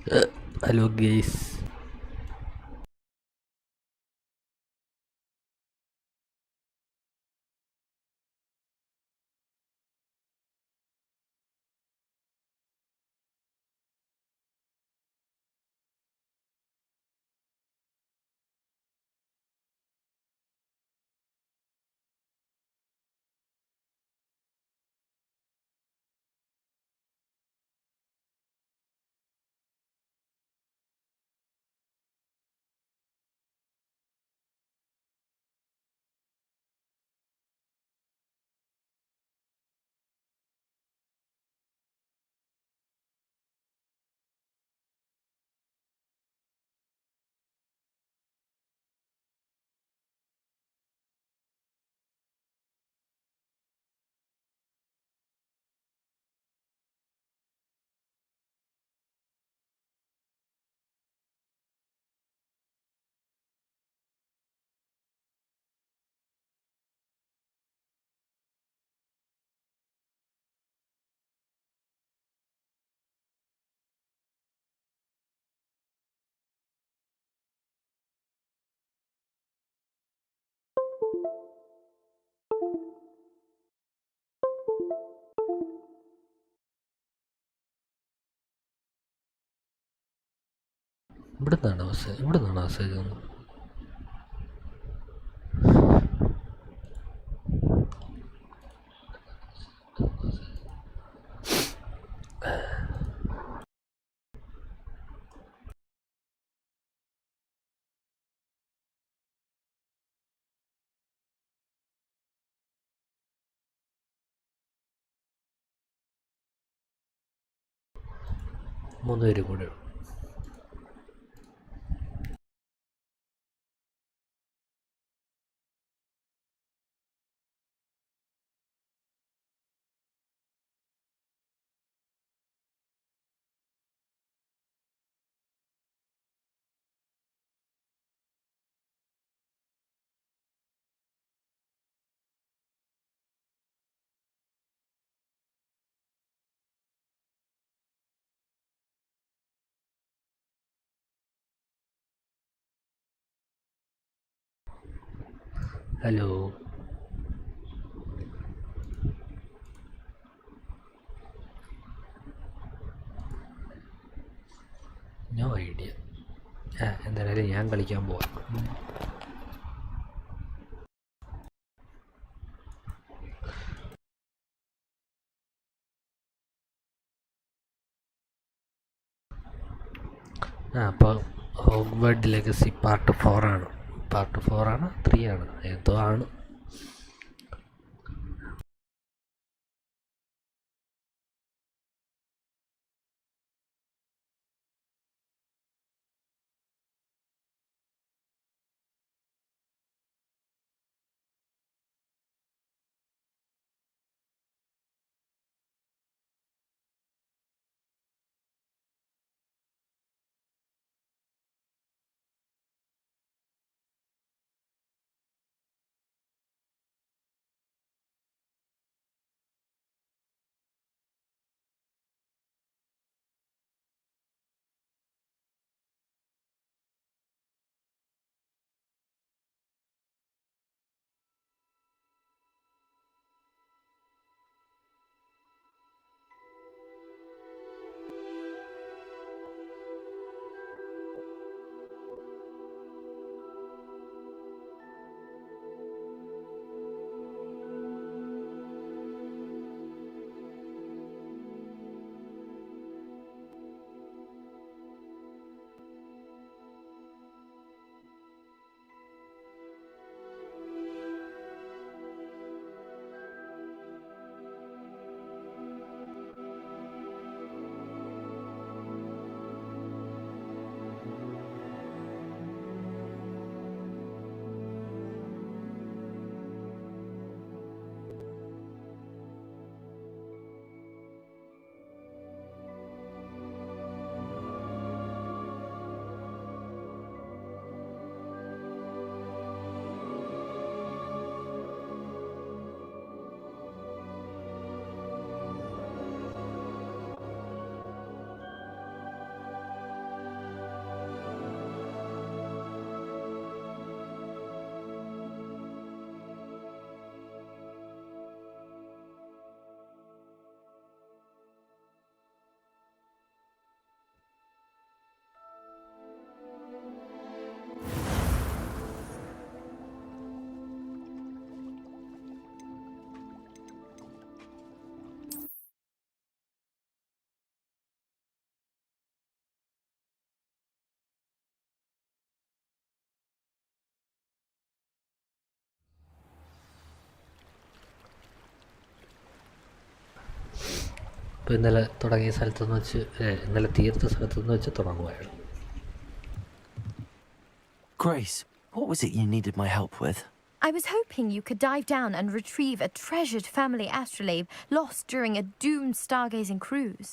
Hello guys. ഇവിടുന്നാണ് message വന്നത്. മൂന്ന് പേര് കൂടെ. ഹലോ. No idea. എന്തായാലും ഞാൻ കളിക്കാൻ പോവാം. അപ്പോൾ ഹോഗ്വാർട്സ് ലെഗസി പാർട്ട് 4 ആണ്. പാർട്ട് 4 ആണ്, 3 ആണ്, എന്തോ ആണ്. ഇപ്പോൾ ഇന്നലെ തുടങ്ങിയ സ്ഥലത്തുനിന്ന് വെച്ച് ഇന്നലെ തീർത്ത സ്ഥലത്തുനിന്ന് വെച്ച് തുടങ്ങും അയാൾ. Grace, what was it you needed my help with? I was hoping you could dive down and retrieve a treasured family astrolabe lost during a doomed stargazing cruise.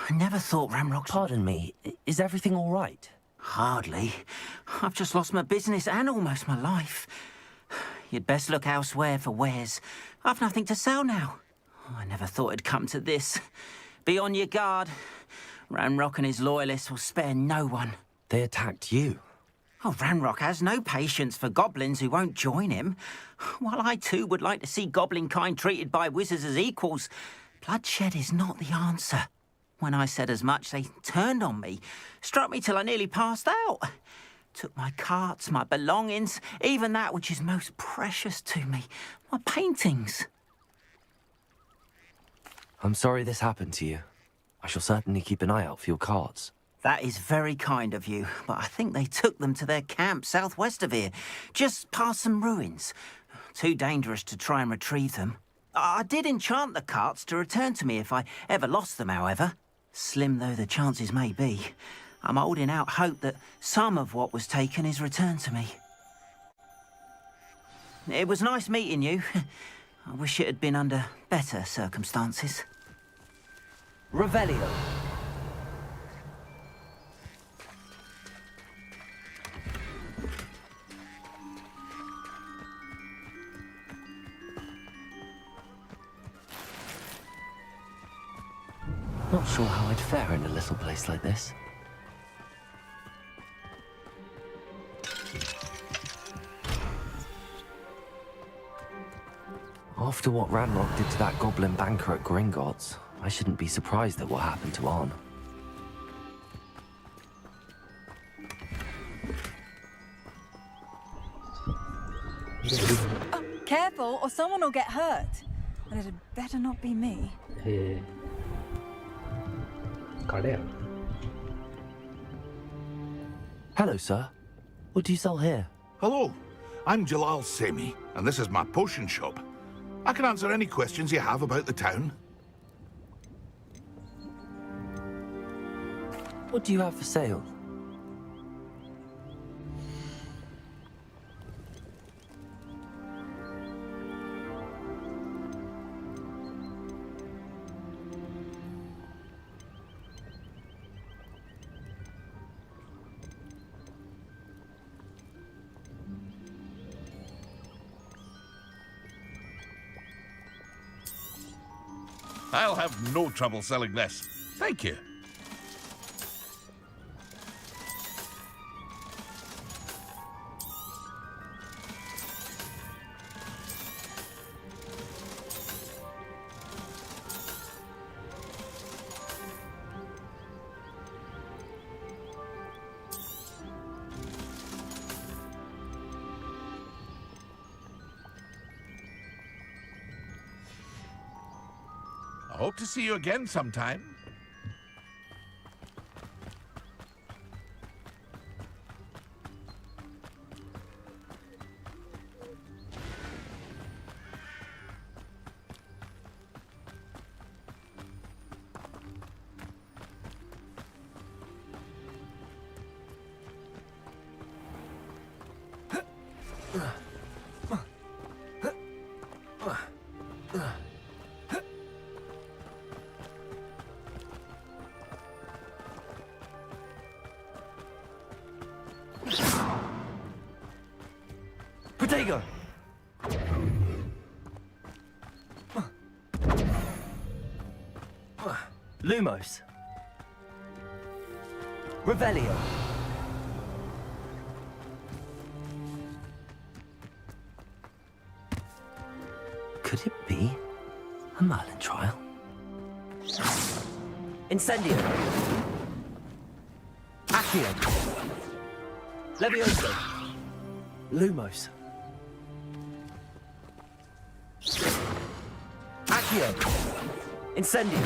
I never thought Ramrock's... Pardon me, is everything all right? Hardly. I've just lost my business and almost my life. You'd best look elsewhere for wares. I've nothing to sell now. I never thought it'd come to this. Be on your guard. Ramrock and his loyalists will spare no one. They attacked you. Oh, Ranrock has no patience for goblins who won't join him. While I too would like to see goblin kind treated by wizards as equals, bloodshed is not the answer. When I said as much, they turned on me, struck me till I nearly passed out. Took my carts, my belongings, even that which is most precious to me, my paintings. I'm sorry this happened to you. I shall certainly keep an eye out for your carts. That is very kind of you, but I think they took them to their camp southwest of here, just past some ruins. Too dangerous to try and retrieve them. I did enchant the carts to return to me if I ever lost them, however. Slim though the chances may be, I'm holding out hope that some of what was taken is returned to me. It was nice meeting you. I wish it had been under better circumstances. Revelio. Not sure how I'd fare in a little place like this. After what Ranrock did to that goblin banker at Gringotts, I shouldn't be surprised at what happened to Arn. Oh, careful, or someone will get hurt. And it had better not be me. കടയാണ്. Hello, sir. What do you sell here? Hello, I'm Jalal Semi, and this is my potion shop. I can answer any questions you have about the town. What do you have for sale? I'll have no trouble selling this. Thank you. I hope to see you again sometime. Protego! Lumos. Revelio. Could it be a Merlin trial? Incendio. Accio. Levioso. Lumos. Accio. Incendio.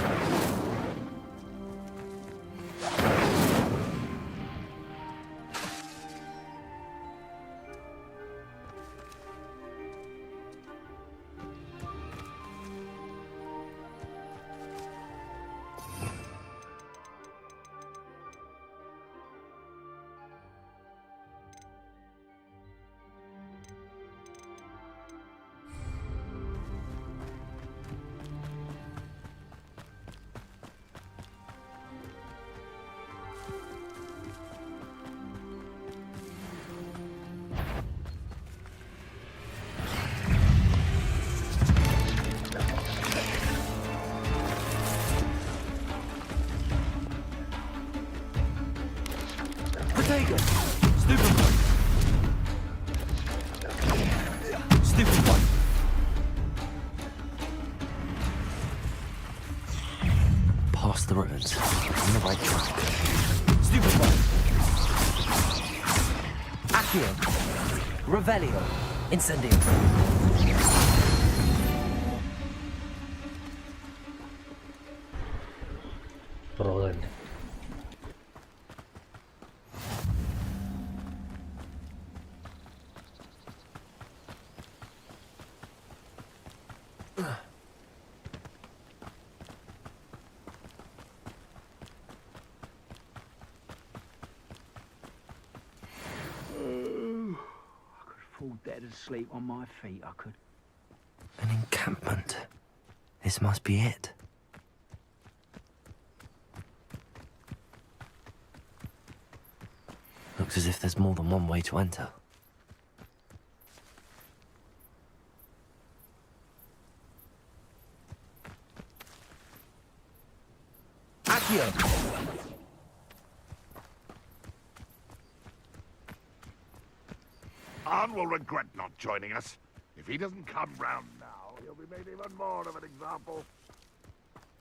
Protego! Stupid one! Stupid one! Past the ruins. On the right track. Stupid one! Accio. Revelio. Incendio. Pro തന്നെ. Fall dead asleep on my feet, I could. An encampment. This must be it. Looks as if there's more than one way to enter. Accio! Arn will regret not joining us. If he doesn't come round now, he'll be made even more of an example.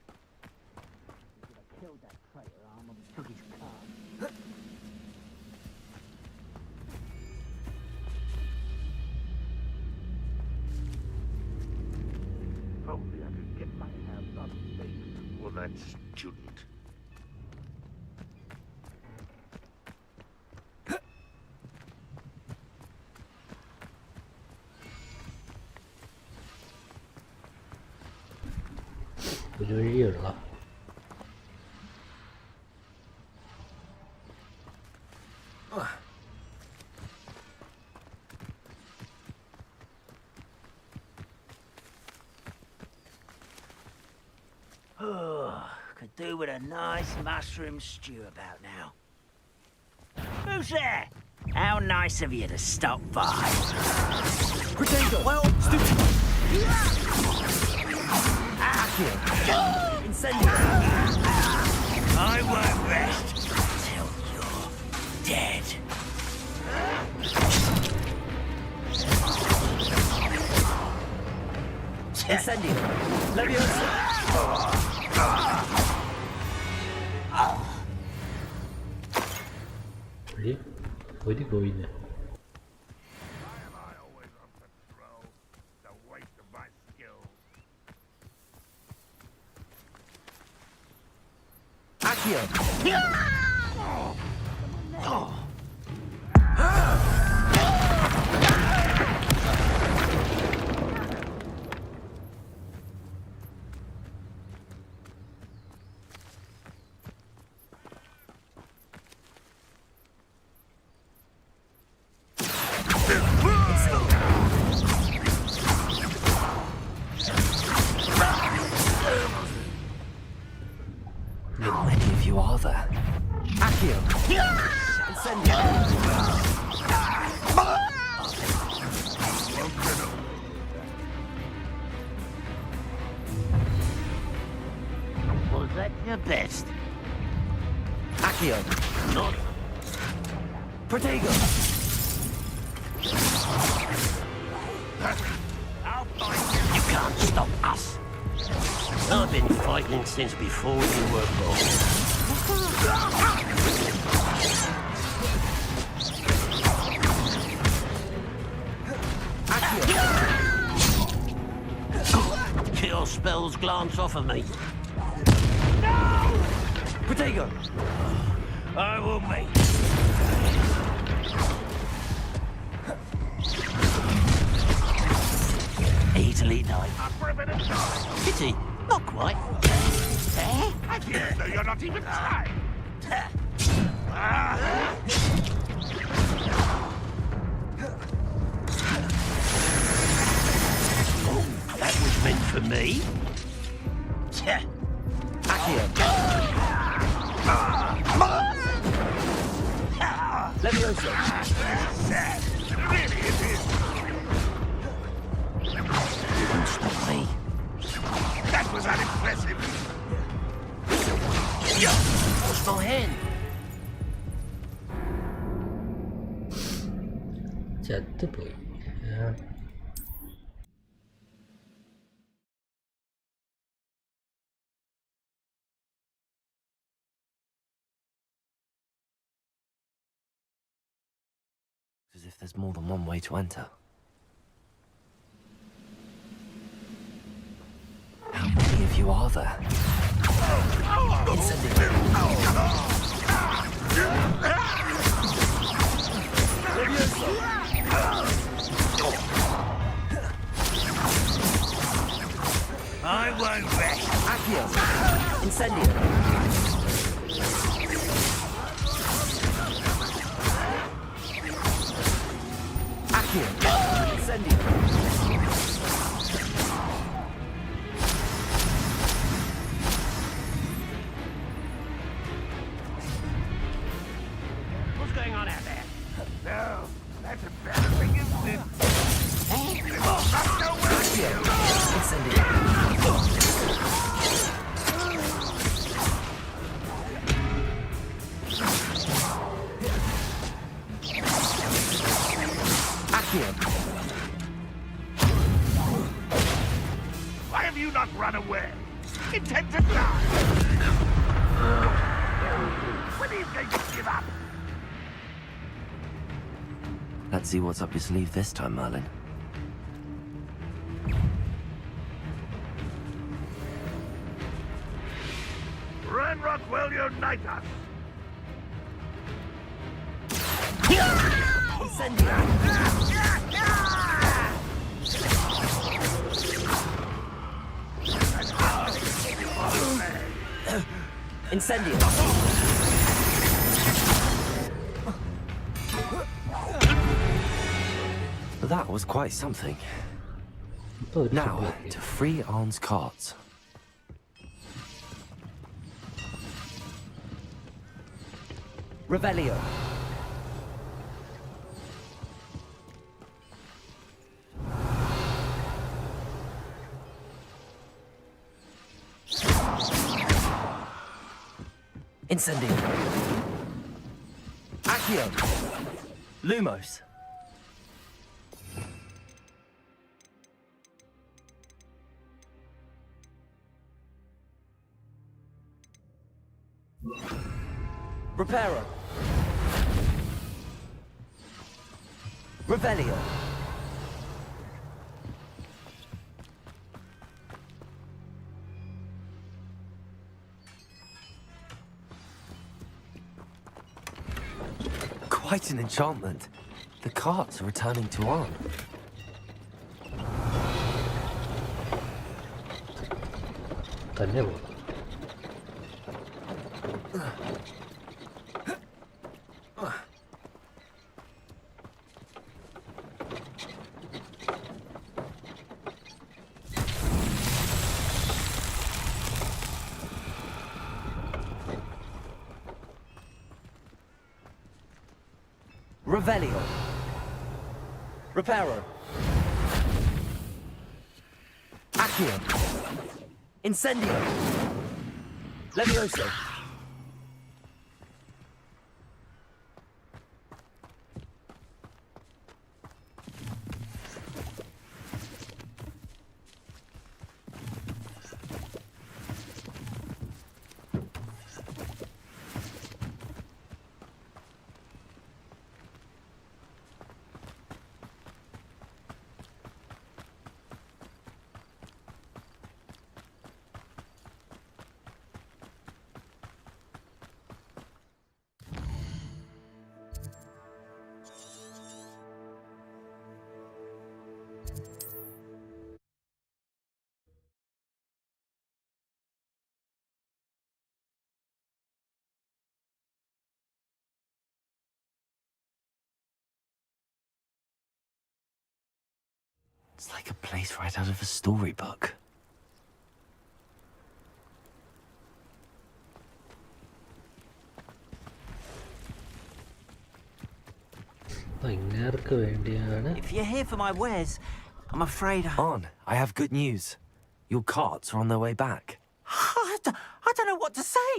He could have killed that traitor Arn when we took his car. If only I could get my hands on Bait or that student. ഒരു വഴിയുള്ള Could do with a nice mushroom stew about now. Who's there? How nice of you to stop by. Protego! Well, Stupid one! Accio! Incendio! I won't rest till you're dead. Incendio! Levioso! ഒരു കോയിന്. Why am I always on patrol? The waste of my skills. Accio! How many of you are there? Accio! Incendio! Was that your best? Accio! Not. Protego! I'll find you. can't stop us. I've been fighting since before you were born. Kill spells glance off of me. Protego! I will meet. Easily done. Pity, not quite. Eh? I hear that you're not even trying. That was meant for me. Levioso! Really, it is. You won't stop me. That was unimpressive. What's my hand? ചത്തുപോയി. As if there's more than one way to enter. How many of you are there? I won't rest. Accio! Incendio! Accio! Incendio! What's going on out there? No, that's embarrassing, isn't it? Accio! Incendio! Accio! Why have you not run away? Intent to die. When are you going to give up? Let's see what's up your sleeve this time, Merlin. Ranrock will unite us. Incendio! That was quite something. Now, to free Arn's cards. Revelio! Incendio! Accio! Lumos! Reparo! Revelio! Quite an enchantment. The cards are returning to Arn. തന്നെ പോകും. Revelio! Reparo! Accio! Incendio! Levioso! It's like a place right out of a storybook. ഇങ്ങേർക്ക് വേണ്ടിയാണ്. If you're here for my wares, I'm afraid On, I have good news. Your carts are on their way back. I don't know what to say.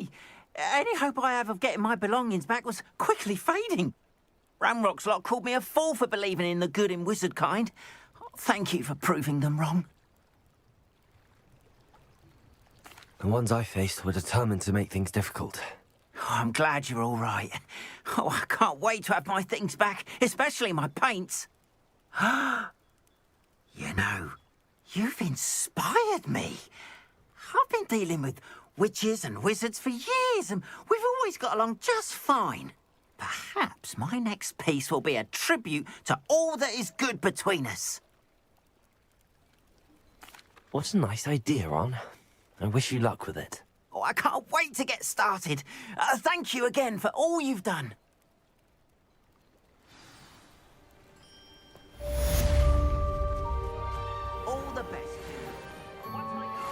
Any hope I have of getting my belongings back was quickly fading. Ramrock's lot called me a fool for believing in the good in wizard kind. Thank you for proving them wrong. The ones I faced were determined to make things difficult. Oh, I'm glad you're all right. Oh, I can't wait to have my things back, especially my paints. You know, you've inspired me. I've been dealing with witches and wizards for years, and we've always got along just fine. Perhaps my next piece will be a tribute to all that is good between us. What a nice idea, Ron. I wish you luck with it. Oh, I can't wait to get started. Thank you again for all you've done. All the best. Once I know,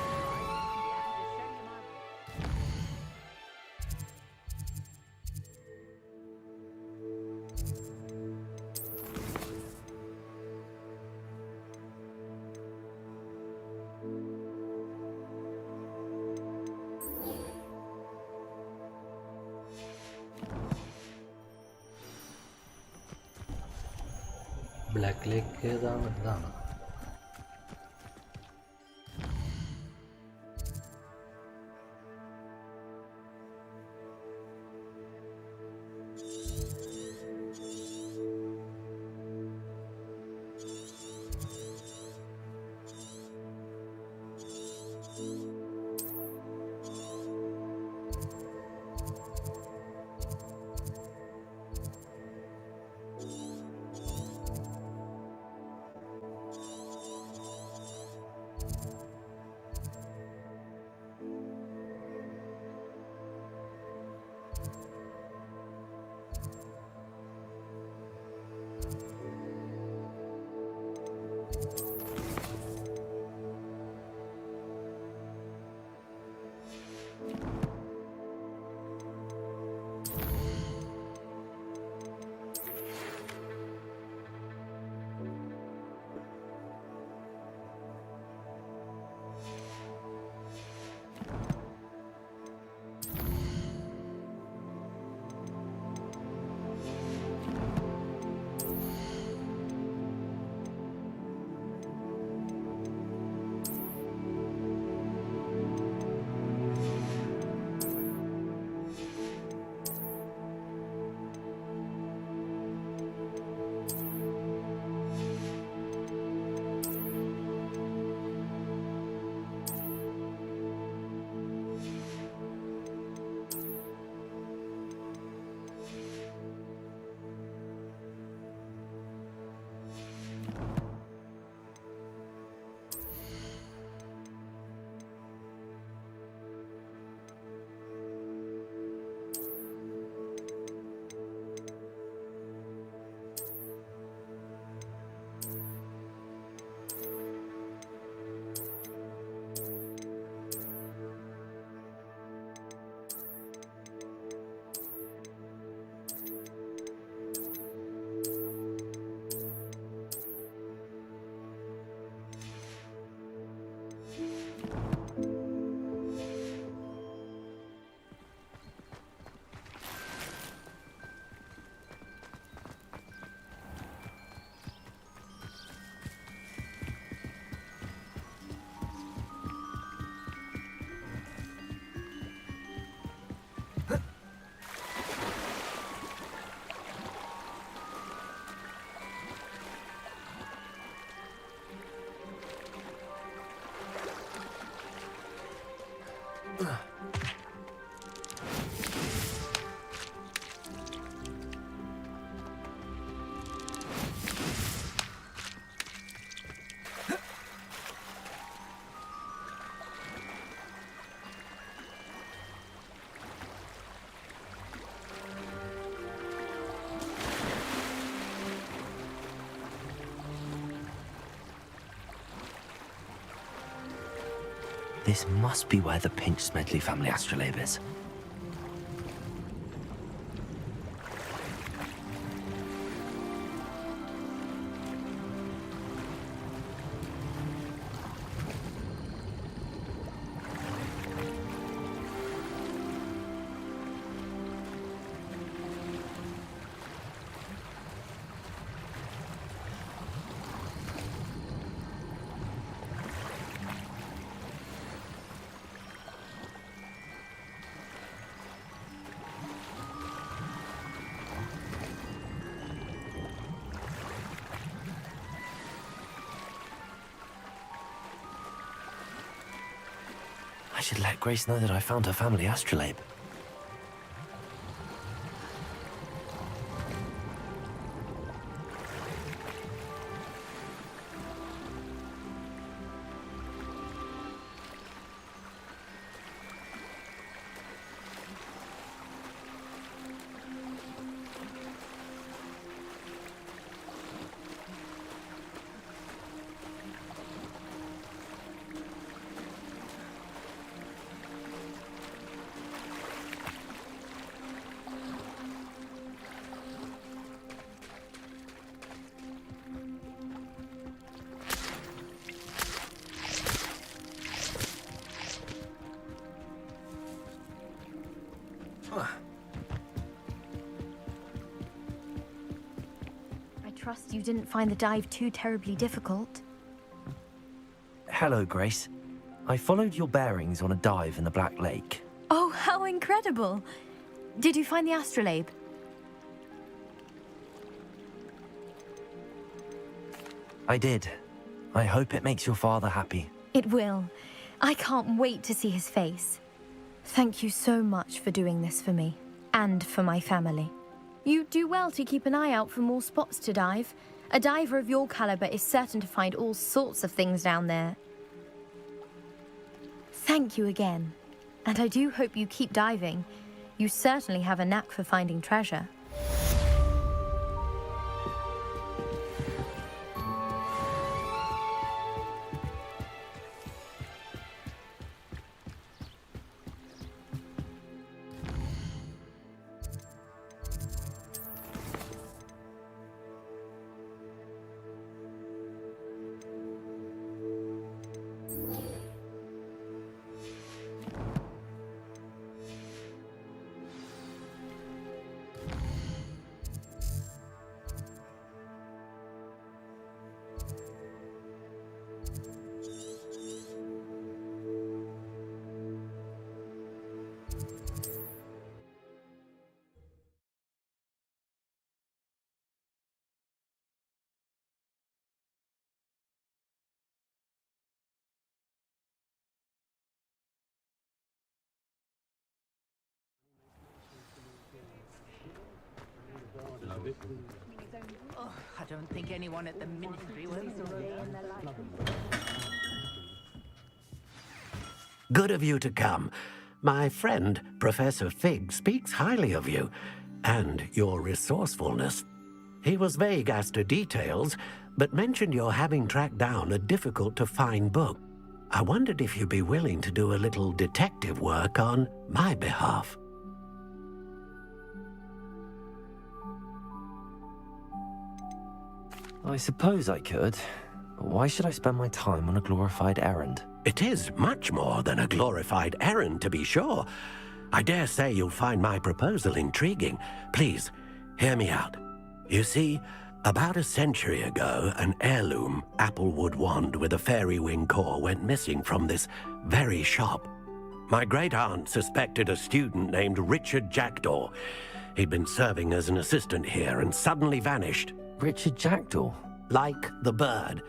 black lake ഏതാണ്? ഇതാണ്. This must be where the Pinch Smedley family astrolabe is. I should let Grace know that I found her family astrolabe. I trust you didn't find the dive too terribly difficult. Hello, Grace. I followed your bearings on a dive in the Black Lake. Oh, how incredible! Did you find the astrolabe? I did. I hope it makes your father happy. It will. I can't wait to see his face. Thank you so much for doing this for me, and for my family. You do well to keep an eye out for more spots to dive. A diver of your caliber is certain to find all sorts of things down there. Thank you again. And I do hope you keep diving. You certainly have a knack for finding treasure. Oh, I don't think anyone at the ministry will. Good of you to come. My friend, Professor Fig, speaks highly of you and your resourcefulness. He was vague as to details, but mentioned your having tracked down a difficult-to-find book. I wondered if you'd be willing to do a little detective work on my behalf. I suppose I could. But why should I spend my time on a glorified errand? It is much more than a glorified errand, to be sure. I dare say you'll find my proposal intriguing. Please, hear me out. You see, about a century ago, an heirloom applewood wand with a fairy wing core went missing from this very shop. My great-aunt suspected a student named Richard Jackdaw. He'd been serving as an assistant here and suddenly vanished. Richard Jackdaw? Like the bird.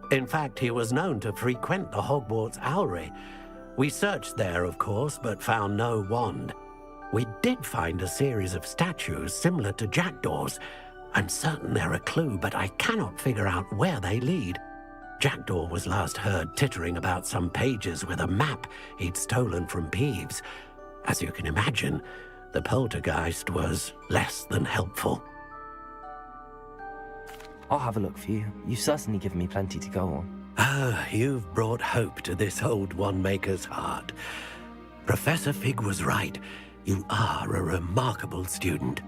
In fact, he was known to frequent the Hogwarts Owlery. We searched there, of course, but found no wand. We did find a series of statues similar to Jackdaw's. I'm certain they're a clue, but I cannot figure out where they lead. Jackdaw was last heard tittering about some pages with a map he'd stolen from Peeves. As you can imagine, the poltergeist was less than helpful. I'll have a look for you. You've certainly given me plenty to go on. Ah, you've brought hope to this old one-maker's heart. Professor Fig was right. You are a remarkable student.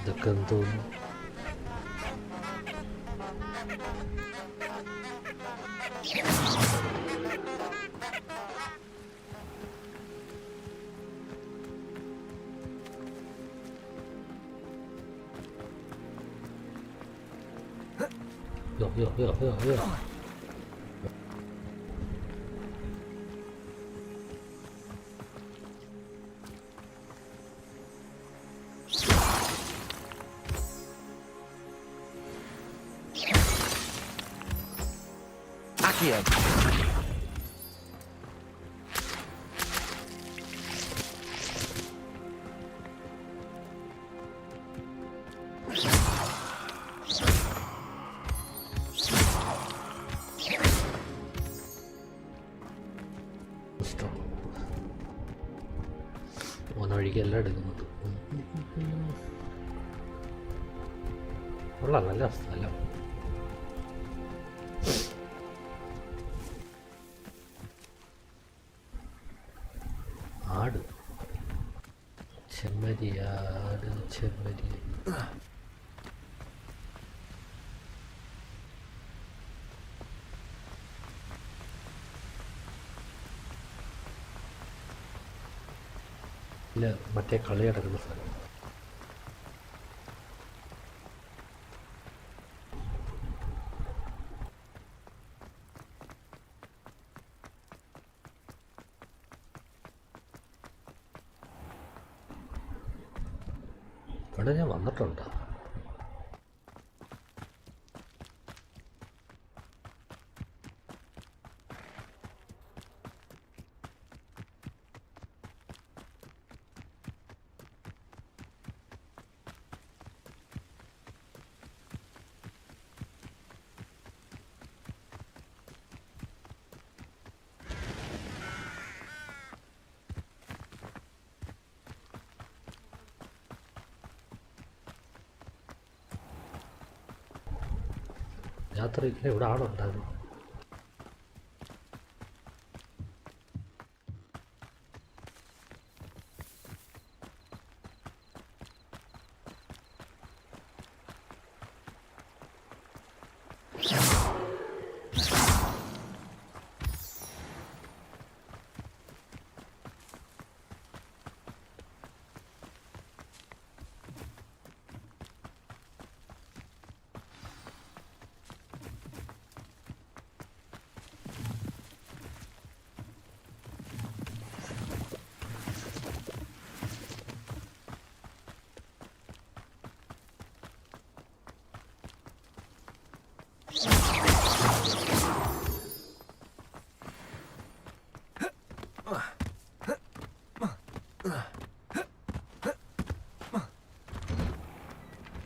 ഇതൊക്കെ എന്തോന്നു? Yo. Accio. ഓനൊഴികെല്ലാം എടുക്കുന്നത്. കൊള്ളാം, നല്ല സ്ഥലം. ആട്, ചെമ്മരി, ആട്, ചെമ്മരി. ഇല്ല, മറ്റേ കളി നടക്കുന്ന സ്ഥലം. ഇവിടെ ഞാൻ വന്നിട്ടുണ്ട്. രാത്രിയിൽ ഇവിടെ ആളുണ്ടായിരുന്നു.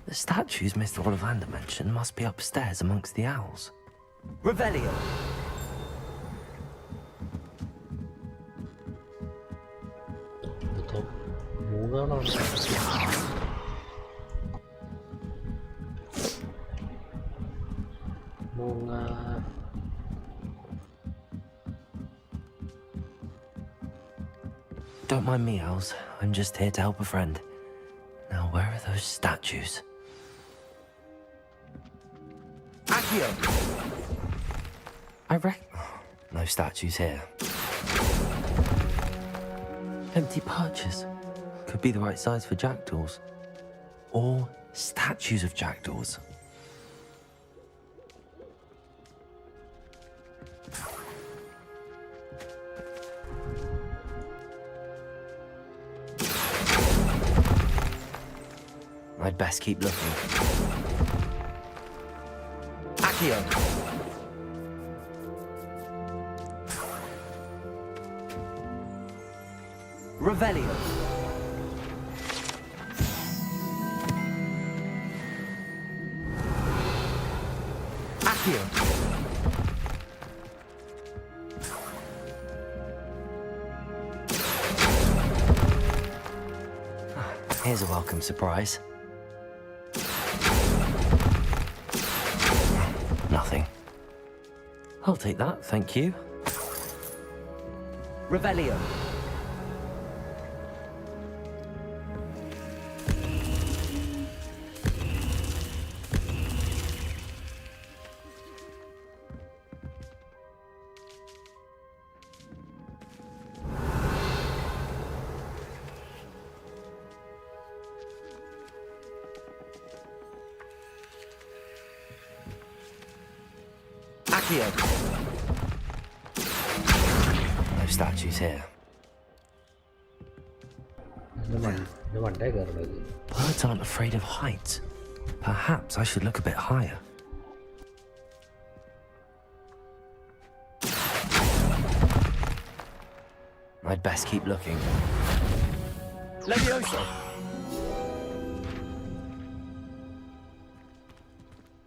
The statues Mr. Ollivander mentioned must be upstairs amongst the owls. Revelio. മൂന്നാളാണ്. മൂങ്ങ Don't mind me, Owls. I'm just here to help a friend. Now, where are those statues? Accio! No statues here. Empty perches. Could be the right size for jackdaws. Or statues of jackdaws. I'd best keep looking. Accio! Revelio! Accio! Here's a welcome surprise. Nothing. I'll take that, thank you. Revelio! Accio! No statues here. Birds aren't afraid of heights. Perhaps I should look a bit higher. I'd best keep looking. Levioso!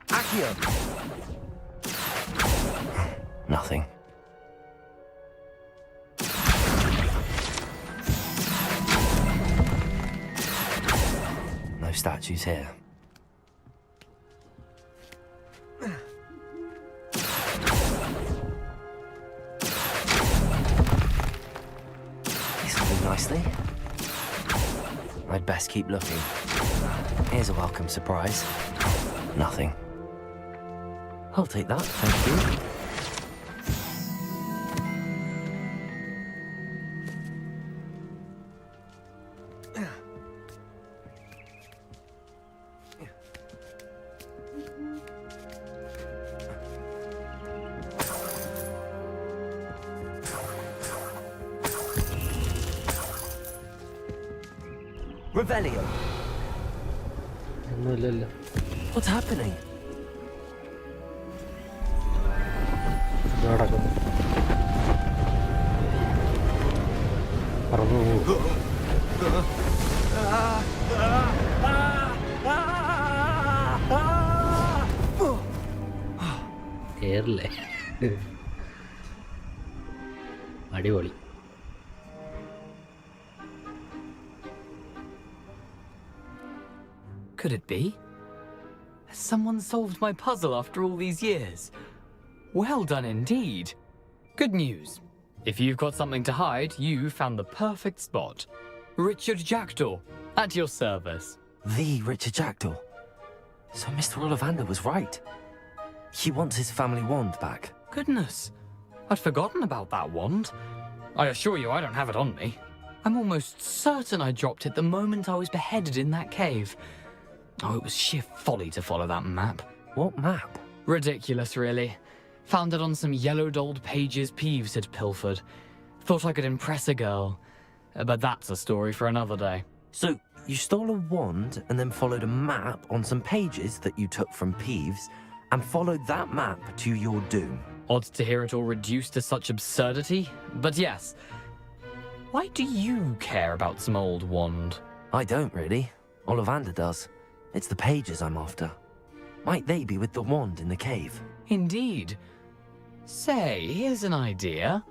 Accio! Nothing. No statues here. This'll do nicely. I'd best keep looking. Here's a welcome surprise. Nothing. I'll take that, thank you. Revelio! What's happening? അടിപൊളി. Could it be? Has someone solved my puzzle after all these years? Well done indeed. Good news. If you've got something to hide, you found the perfect spot. Richard Jackdaw, at your service. The Richard Jackdaw. So Mr. Ollivander was right. He wants his family wand back. Goodness, I'd forgotten about that wand. I assure you I don't have it on me. I'm almost certain I dropped it the moment I was beheaded in that cave. Oh, it was sheer folly to follow that map. What map? Ridiculous, really. Found it on some yellowed old pages Peeves had pilfered. Thought I could impress a girl. But that's a story for another day. So, you stole a wand and then followed a map on some pages that you took from Peeves and followed that map to your doom. Odd to hear it all reduced to such absurdity, but yes. Why do you care about some old wand? I don't really. Ollivander does. It's the pages I'm after. Might they be with the wand in the cave? Indeed. Say, here's an idea.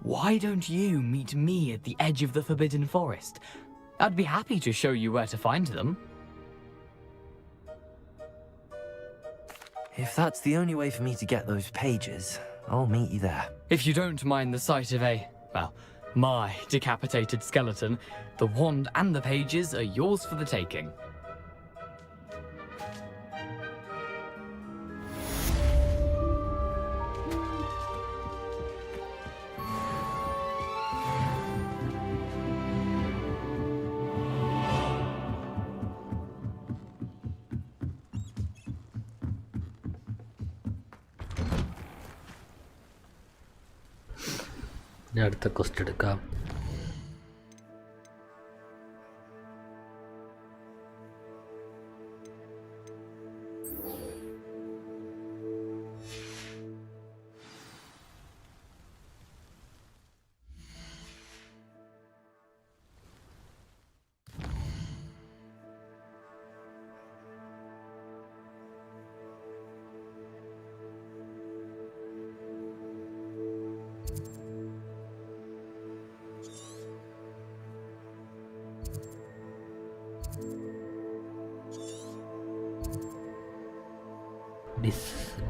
Why don't you meet me at the edge of the Forbidden Forest? I'd be happy to show you where to find them. If that's the only way for me to get those pages, I'll meet you there. If you don't mind the sight of a, well, My decapitated skeleton, the wand and the pages are yours for the taking. ഇനി അടുത്ത question എടുക്കാം.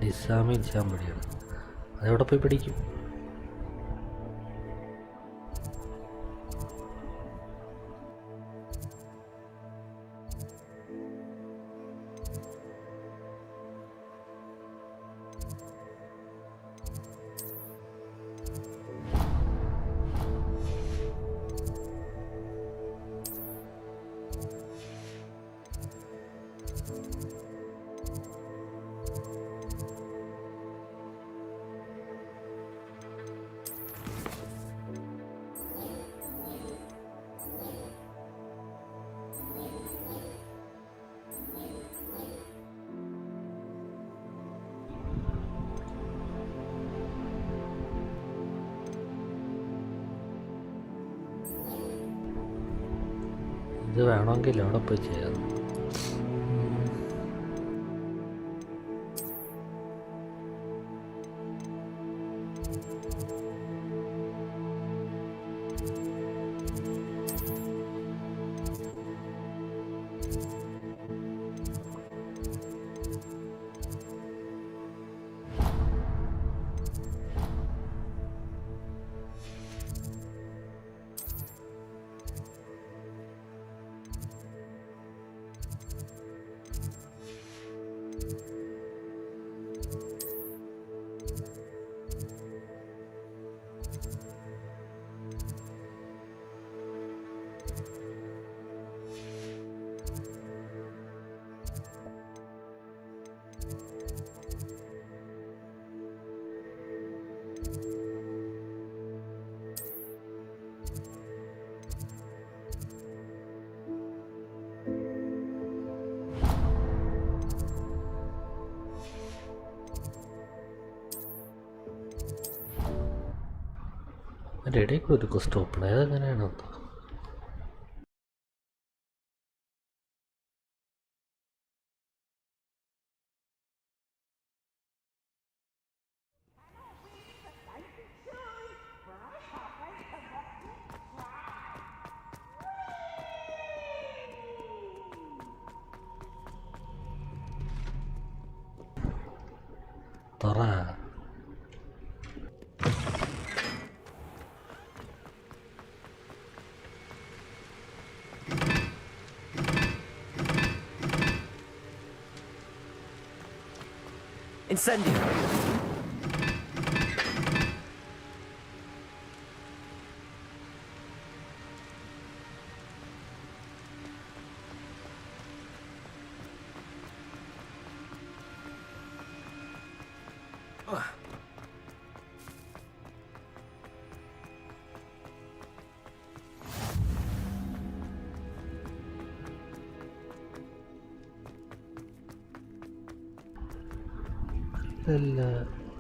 ഡിസാമിൻ ചെയ്യാൻ വേണ്ടിയാണ്. അതെവിടെ പോയി പഠിക്കും? ഇത് വേണമെങ്കിൽ അവിടെ പോയി ചെയ്യാം. അതിൻ്റെ ഇടയിൽ കൂടെ ഒരു ക്വസ്റ്റ് ഓപ്പൺ ആയത് എങ്ങനെയാണോ? തുറ. Incendio!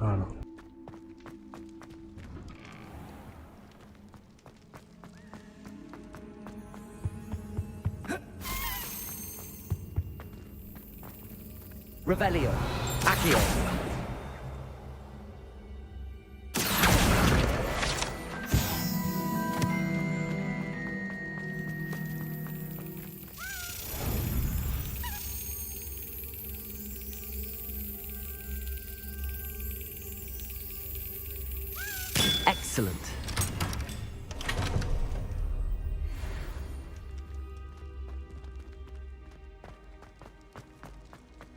ആണോ? Revelio. Accio. Excellent.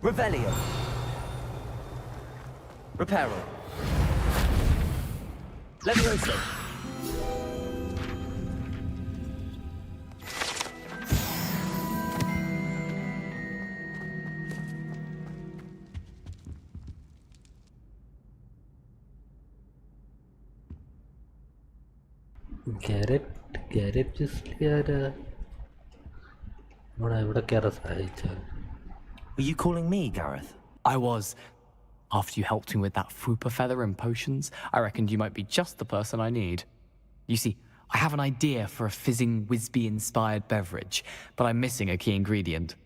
Revelio. Reparo. Levioso. Garrett Were you calling me, Gareth? I was. After you helped me with that Fupa feather and potions, I reckoned you might be just the person I need. You see, I have an idea for a fizzing Wisby-inspired beverage, but I'm missing a key ingredient.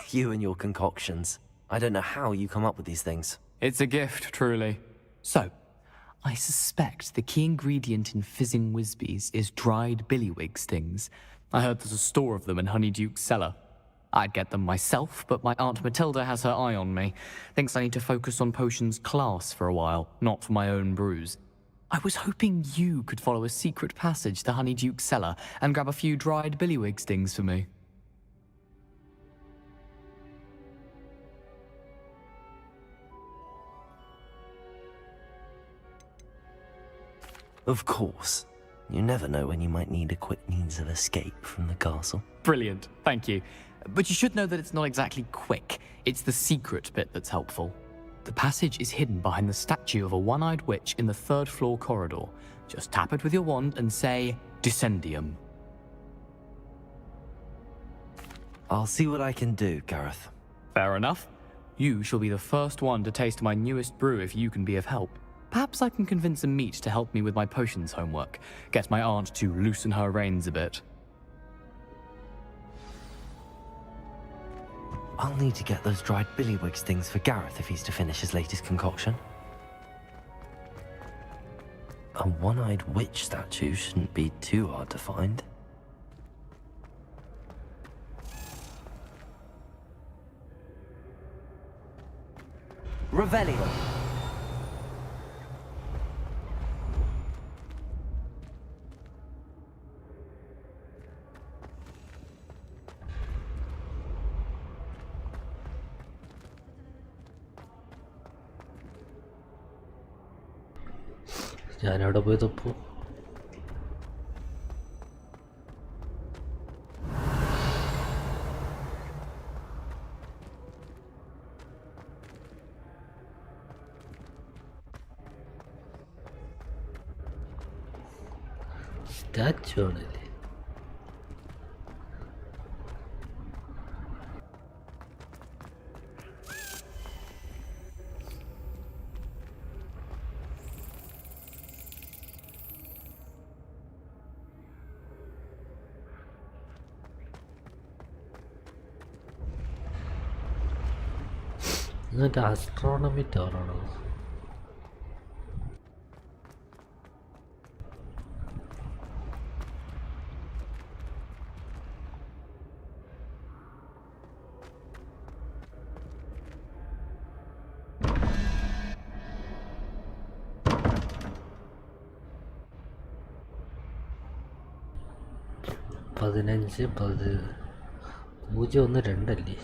You and your concoctions. I don't know how you come up with these things. It's a gift, truly. So, I suspect the key ingredient in fizzing Wisbies is dried billywig stings. I heard there's a store of them in Honeyduke's cellar. I'd get them myself, but my Aunt Matilda has her eye on me. Thinks I need to focus on potions class for a while, not for my own brews. I was hoping you could follow a secret passage to Honeyduke's cellar and grab a few dried billywig stings for me. Of course. You never know when you might need a quick means of escape from the castle. Brilliant, thank you. But you should know that it's not exactly quick. It's the secret bit that's helpful. The passage is hidden behind the statue of a one-eyed witch in the third-floor corridor. Just tap it with your wand and say, Descendium. I'll see what I can do, Gareth. Fair enough. You shall be the first one to taste my newest brew if you can be of help. Perhaps I can convince a meat to help me with my potions homework. Get my aunt to loosen her reins a bit. I'll need to get those dried billywig stings for Gareth if he's to finish his latest concoction. A one-eyed witch statue shouldn't be too hard to find. Revelio. ഞാനവിടെ പോയി തപ്പു. Statue ആണല്ലേ. എന്നിട്ട് astronomy ടവറാണോ? പതിനഞ്ച് 012 17 23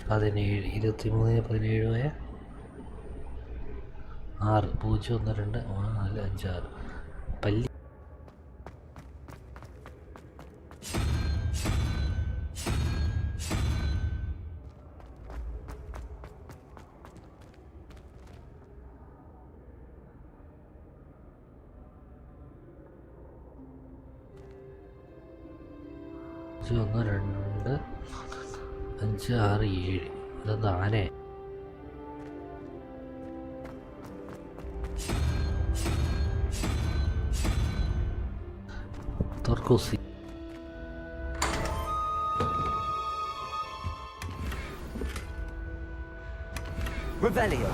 17 6 0 1 2 4 5 6 പല്ലി. ഒന്ന് രണ്ട് 5 6 7 ഇതെന്താ ആന? തുർക്കോസി. Revelio.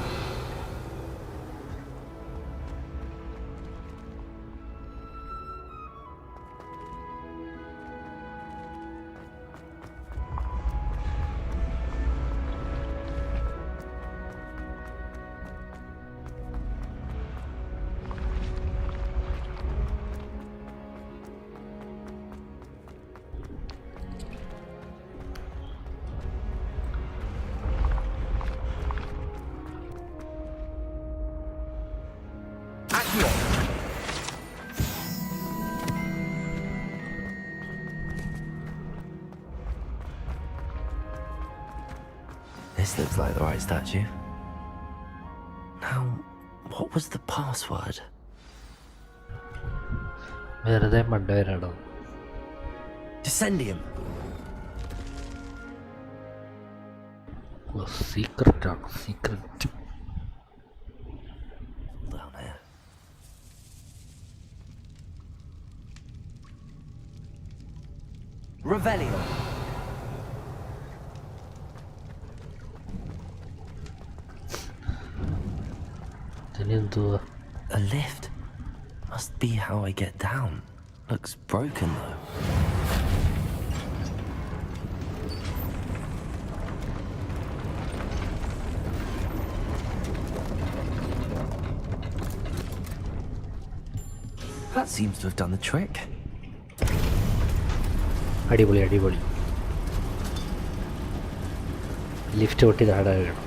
This looks like the right statue. Now, what was the password? വെറുതെ മണ്ടവരാണോ? Descendium. സീക്രറ്റ് ആണ്, സീക്രറ്റ്. Down here. Revelio. ഇനി എന്തുവാ? A lift. Must be how I get down. Looks broken though. That seems to have done the trick. അടിപൊളി അടിപൊളി. Lift പൊട്ടി താഴെ വീണു.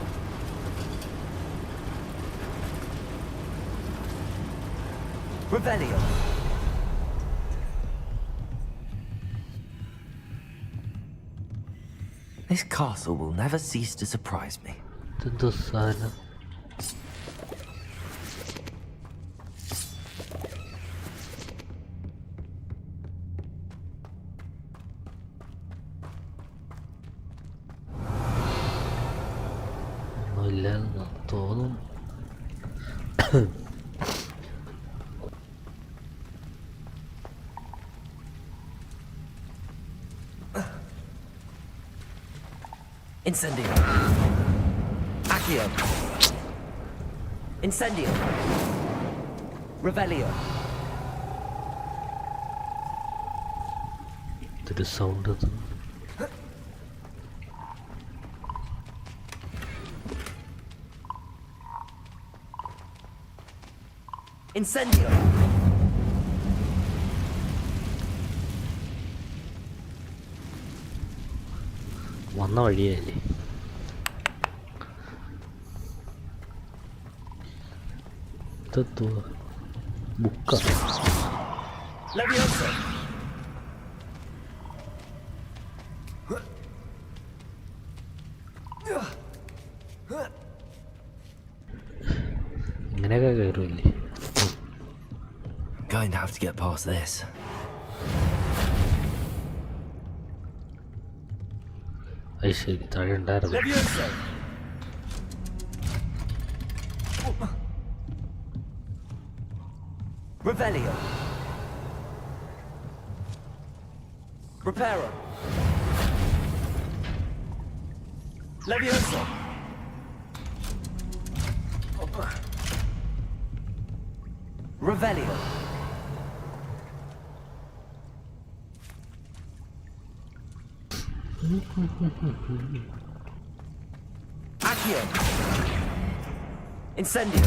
Revelio. This castle will never cease to surprise me. ഇതെന്തോ സാധനം? ഒന്നുമില്ലെന്ന് തോന്നുന്നു. Incendio. Accio. Incendio. Revelio. ഇതൊരു sound. അത് Incendio. വന്ന വഴിയല്ലേ. ഇതെന്തുവാ? ബുക്കാ? Leviosa. ഇങ്ങനെയൊക്കെ കയറുമല്ലേ? Going to have to get past this. അത് ശരി, താഴെ ഉണ്ടായിരുന്നു. Leviosa. Revelio. Reparo. Leviosa. Revelio. Accio. Incendio.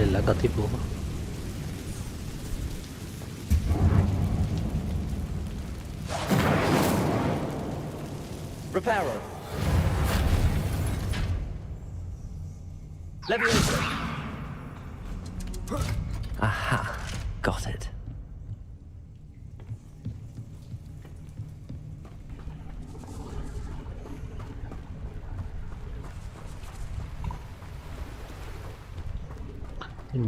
എല്ലാം കത്തിപ്പോകും. Reparo. Leviosa. Aha. Got it.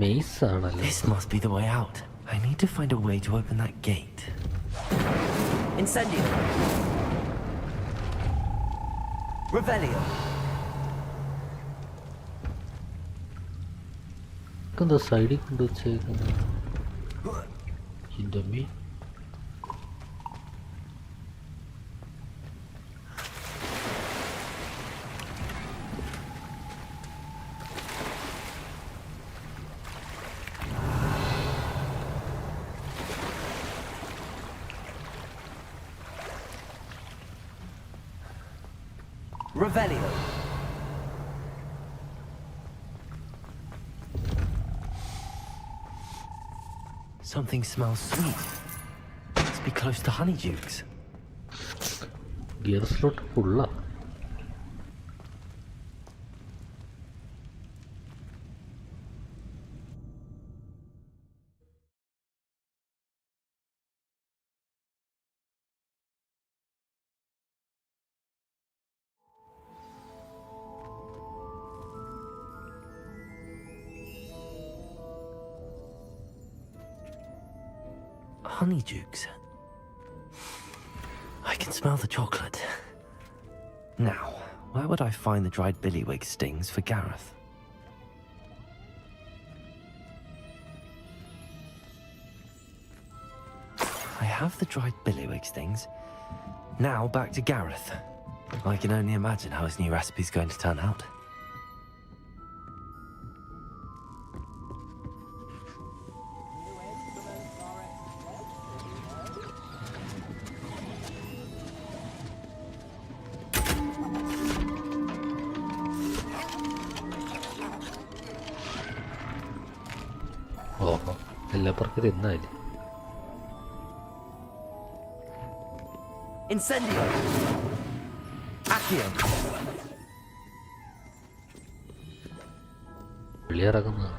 Maze ആണല്ലോ. This must be the way out. I need to find a way to open that gate. Incendio. Revelio. എന്താ സൈഡിൽ കൊണ്ടുവച്ചേക്കുന്നത്? എൻ്റെ മീ Revelio. Something smells sweet. Must be close to Honeydukes. Gear slot ഫുള്ളാ. honeydukes. I can smell the chocolate. Now, where would I find the dried billywig stings for Gareth? I have the dried billywig stings. Now back to Gareth. I can only imagine how his new recipe's going to turn out. ഓഹോ എല്ലാപ്പുറക്ക് തിന്നായില്ലേ. Incendio! Accio! വെളിയിറങ്ങുന്ന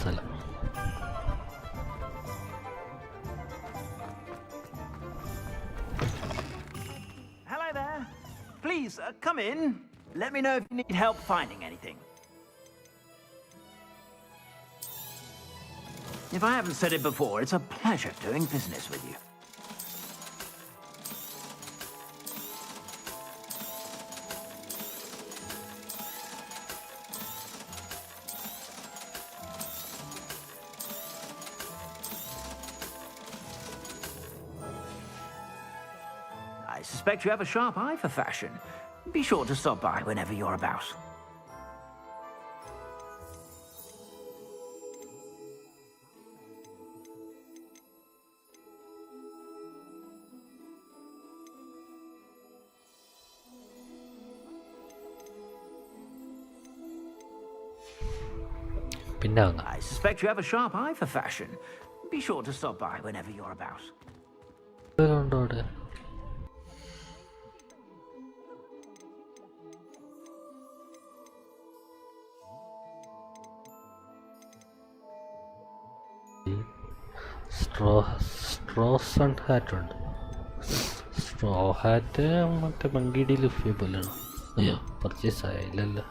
സ്ഥലം. Hello there. Please, come in. Let me know if you need help finding anything. If I haven't said it before, it's a pleasure doing business with you. I suspect you have a sharp eye for fashion. Be sure to stop by whenever you're about. പിന്നെ വന്ന I suspect you have a sharp eye for fashion. Be sure to stop by whenever you're about. ഉണ്ടോ അവിടെ? Straus and hat ഉണ്ട്. Straw hat മറ്റേ Monkey D ലുഫിയെ പോലെയാണ്. അയ്യോ purchase ആയില്ലല്ലോ.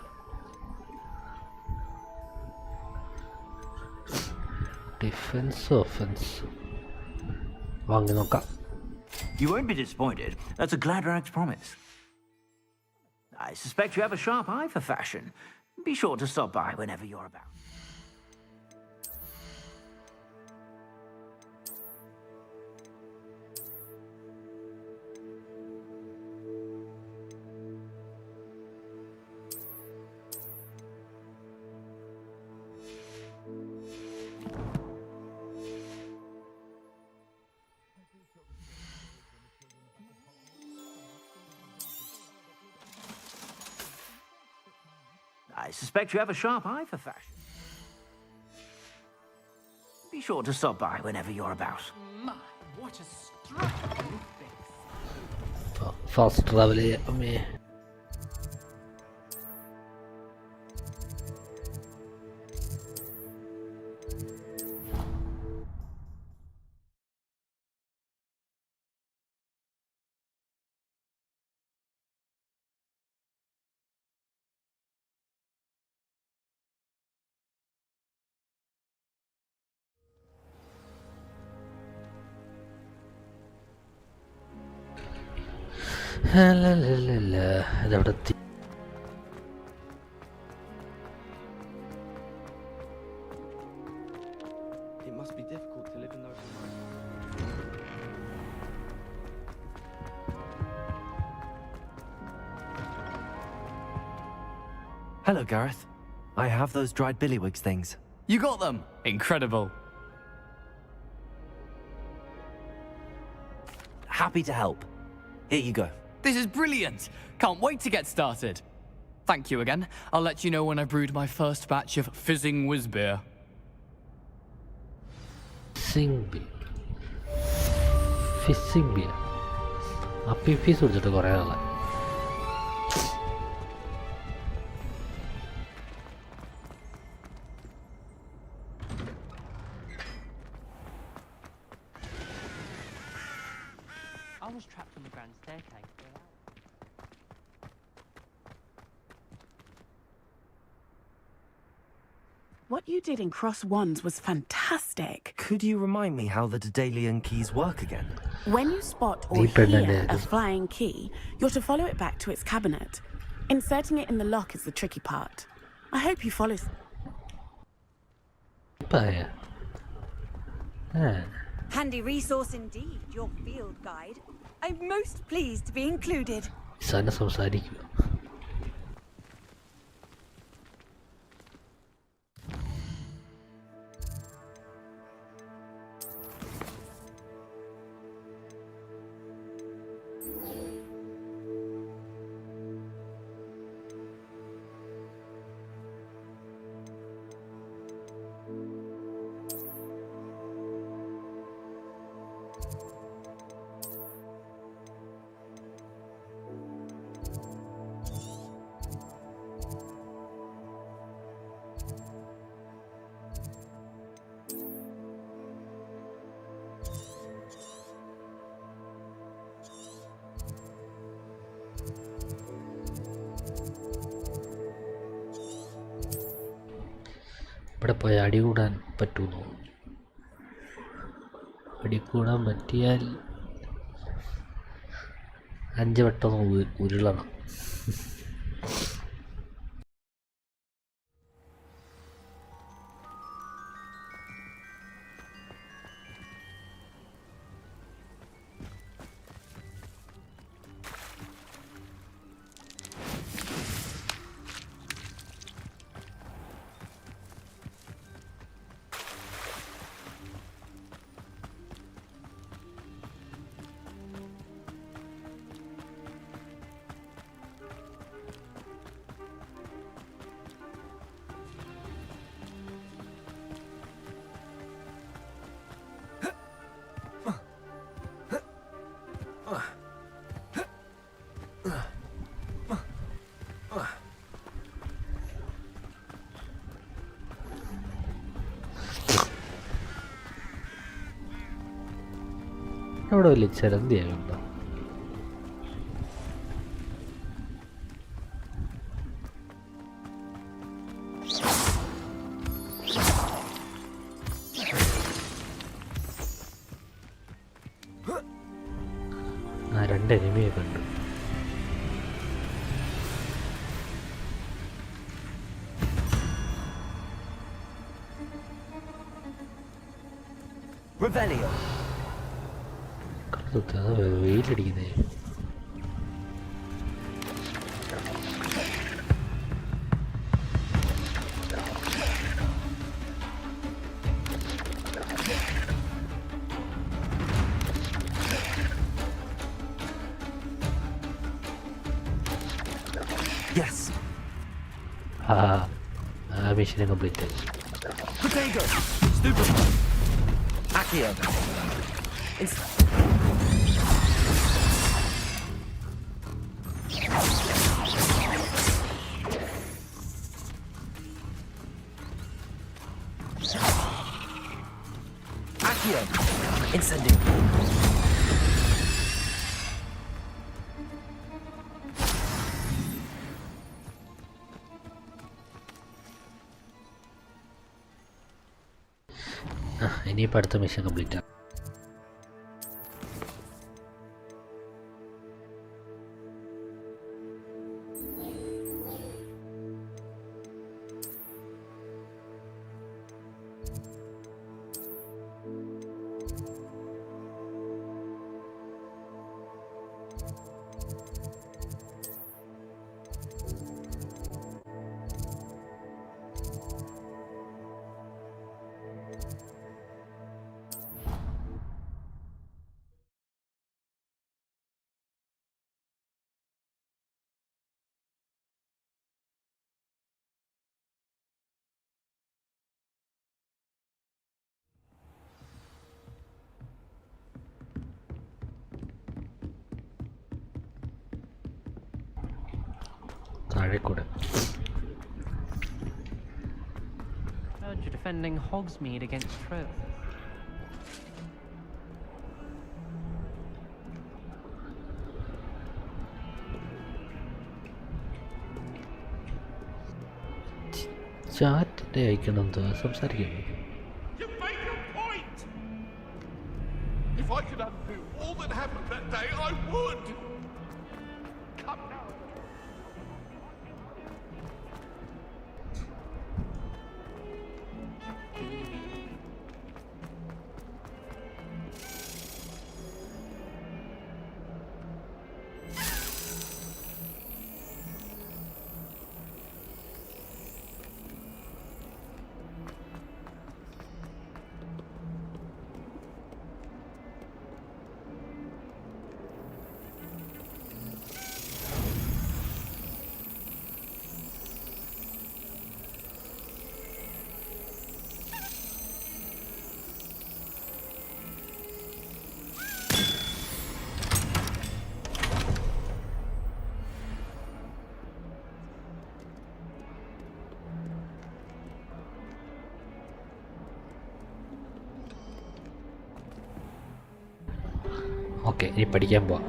Defence offence വാങ്ങി നോക്കാം. You won't be disappointed. That's a Gladrax promise. I suspect you have a sharp eye for fashion. Be sure to stop by whenever you're about. I suspect you have a sharp eye for fashion. Be sure to stop by whenever you're about. My, what a striking face. Fast travel ചെയ്യാമേ. ഇതവിടെ എത്തി. It must be difficult to live in those Hello, Gareth. I have those dried billywigs things. You got them! Incredible. Happy to help. Here you go. This is brilliant! Can't wait to get started. Thank you again. I'll let you know when I've brewed my first batch of fizzing whiz beer. Fizzing beer. അപ്പി ഫീസ് കുടിച്ചിട്ട് കുറേ നാളായി. I was trapped on the grand staircase. What you did in Cross Wands was fantastic. Could you remind me how the Daedalian keys work again? When you spot or hear a flying key, you're to follow it back to its cabinet. Inserting it in the lock is the tricky part. I hope you follow. Handy resource indeed, your field guide. I'm most pleased to be included. സാധനം സംസാരിക്കുക. ഇവിടെ പോയി അടികൂടാൻ പറ്റുമോ? അടികൂടാൻ പറ്റിയാൽ 5 വട്ടം ഉരുളണം. അവിടെ വലിയ ചിലന്തിയായുണ്ടോ? ആ 2 എനിമിയെ കണ്ടു. Revelio. വെയിലടിക്കുന്നേ. Yes. മിഷനെ കംപ്ലീറ്റ് ആയി. Potato. Stupid. Accio. Accio. Incendio. ഇനിയിപ്പോൾ അടുത്ത മിഷൻ കംപ്ലീറ്റ് ആണ്. താഴെ കൂടെ. Heard you're defending Hogsmeade against Trill. ചാറ്റിൻ്റെ അയക്കണം എന്തോ സംസാരിക്കും. You make a point! If I could undo all that happened that day, I would! Come now. Okay, ഇനി പഠിക്കാൻ പോവാം.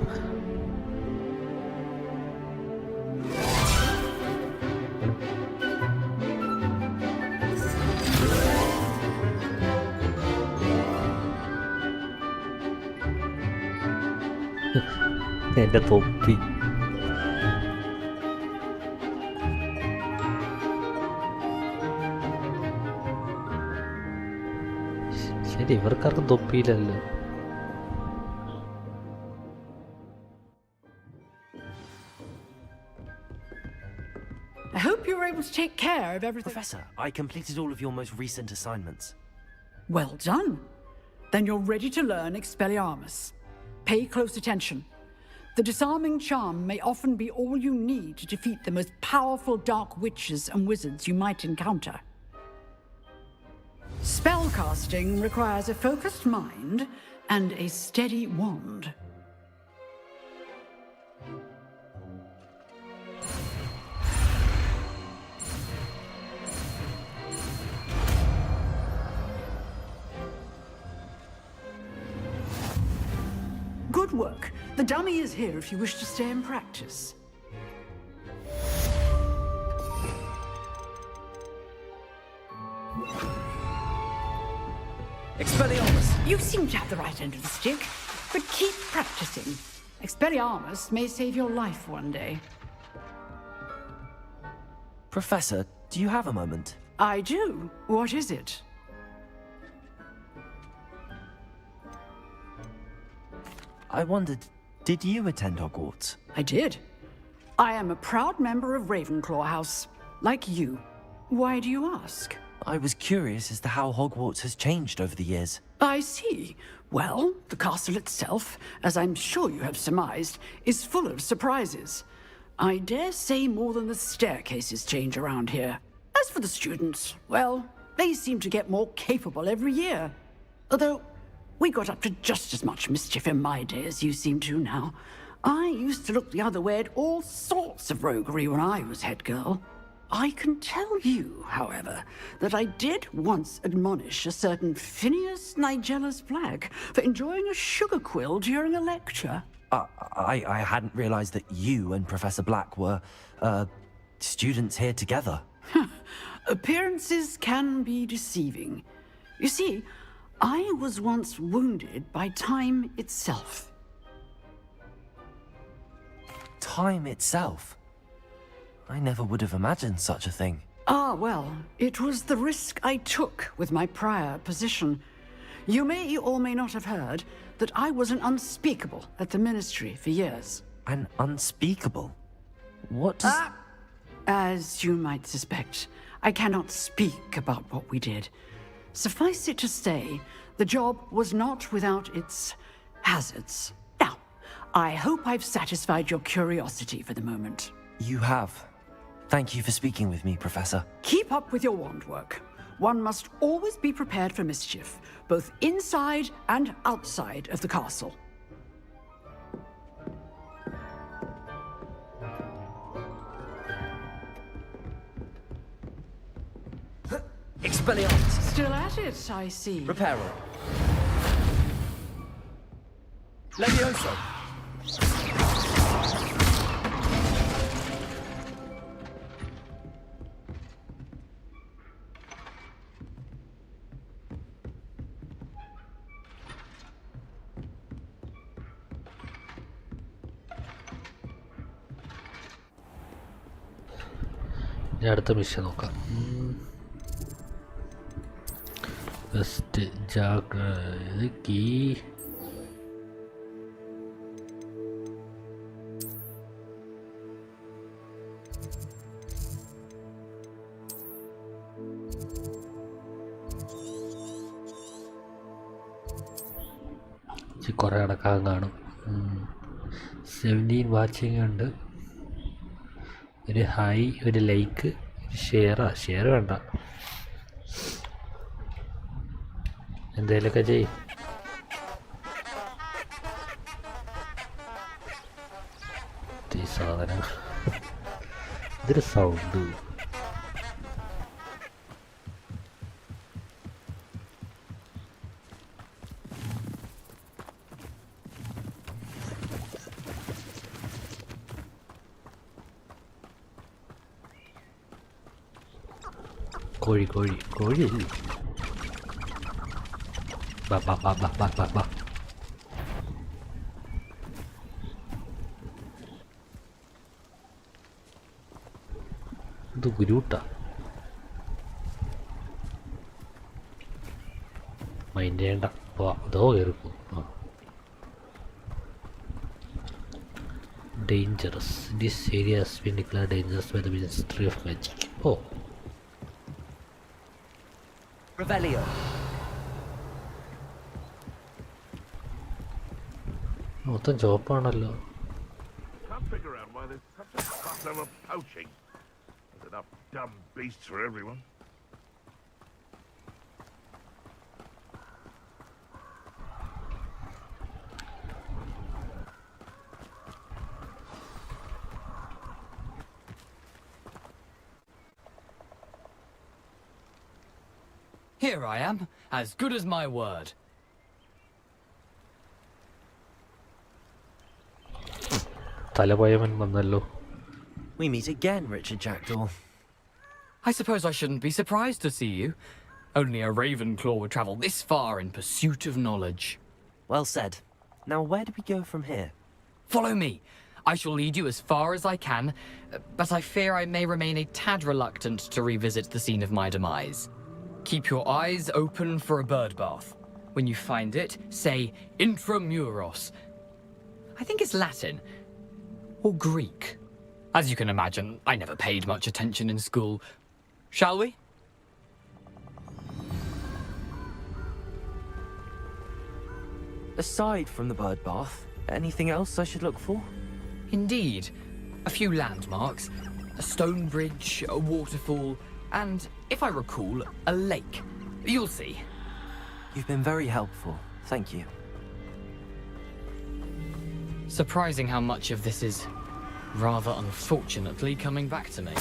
എൻ്റെ തൊപ്പി. ശരി, ഇവർക്കാർക്കും തൊപ്പിയില്ലല്ലോ. I hope you were able to take care of everything. Professor, I completed all of your most recent assignments. Well done. Then you're ready to learn Expelliarmus. Pay close attention. The disarming charm may often be all you need to defeat the most powerful dark witches and wizards you might encounter. Spellcasting requires a focused mind and a steady wand. Good work. The dummy is here if you wish to stay and practice. Expelliarmus! You seem to have the right end of the stick, but keep practicing. Expelliarmus may save your life one day. Professor, do you have a moment? I do. What is it? I wondered, did you attend Hogwarts? I did. I am a proud member of Ravenclaw House, like you. Why do you ask? I was curious as to how Hogwarts has changed over the years. I see. Well, the castle itself, as I'm sure you have surmised, is full of surprises. I dare say more than the staircases change around here. As for the students, well, they seem to get more capable every year. Although, we got up to just as much mischief in my day as you seem to now. I used to look the other way at all sorts of roguery when I was head girl. I can tell you, however, that I did once admonish a certain Phineas Nigella's Black for enjoying a sugar quill during a lecture. I hadn't realized that you and Professor Black were, students here together. Appearances can be deceiving. You see, I was once wounded by time itself. Time itself? I never would have imagined such a thing. Ah, well, it was the risk I took with my prior position. You may or may not have heard that I was an unspeakable at the Ministry for years. An unspeakable? What does... As you might suspect, I cannot speak about what we did. Suffice it to say, the job was not without its hazards. Now, I hope I've satisfied your curiosity for the moment. You have. Thank you for speaking with me, Professor. Keep up with your wand work. One must always be prepared for mischief, both inside and outside of the castle. Expelliarmus! Still at it, I see. Reparo. Levioso! ഇനി അടുത്ത mission നോക്കാം. First ഇത് key കുറേ അടക്കാൻ കാണും. 17 watching ഉണ്ട്. ഒരു high, ഒരു ലൈക്ക്, ഒരു ഷെയർ വേണ്ട, എന്തേലൊക്കെ ചെയ്. ഈ സാധനം ഇതൊരു സൗണ്ട്. കോഴി കോഴി കോഴി ബാ ബാ ബാ ബാ ബാ ബാ ബാ. ഇത് ഗുരുട്ടാ. മൈൻഡ് ചെയ്യണ്ട, അതോ കയറിപ്പോ. Dangerous. This area has been declared dangerous by the Ministry of Magic. Oh. Revelio. മൊത്തം ചോപ്പാണല്ലോ. Can't figure out why there's such a fuss over poaching. There's enough dumb beasts for everyone. Here I am, as good as my word. തലപോയവൻ വന്നല്ലോ. We meet again, Richard Jackdaw. I suppose I shouldn't be surprised to see you. Only a Ravenclaw would travel this far in pursuit of knowledge. Well said. Now where do we go from here? Follow me. I shall lead you as far as I can, but I fear I may remain a tad reluctant to revisit the scene of my demise. Keep your eyes open for a bird bath. When you find it, say intramuros. I think it's Latin. Or Greek. As you can imagine, I never paid much attention in school. Shall we? Aside from the bird bath, anything else I should look for? Indeed. A few landmarks. A stone bridge, a waterfall, and, if I recall, a lake. You'll see. You've been very helpful. Thank you. Surprising how much of this is, rather unfortunately, coming back to me.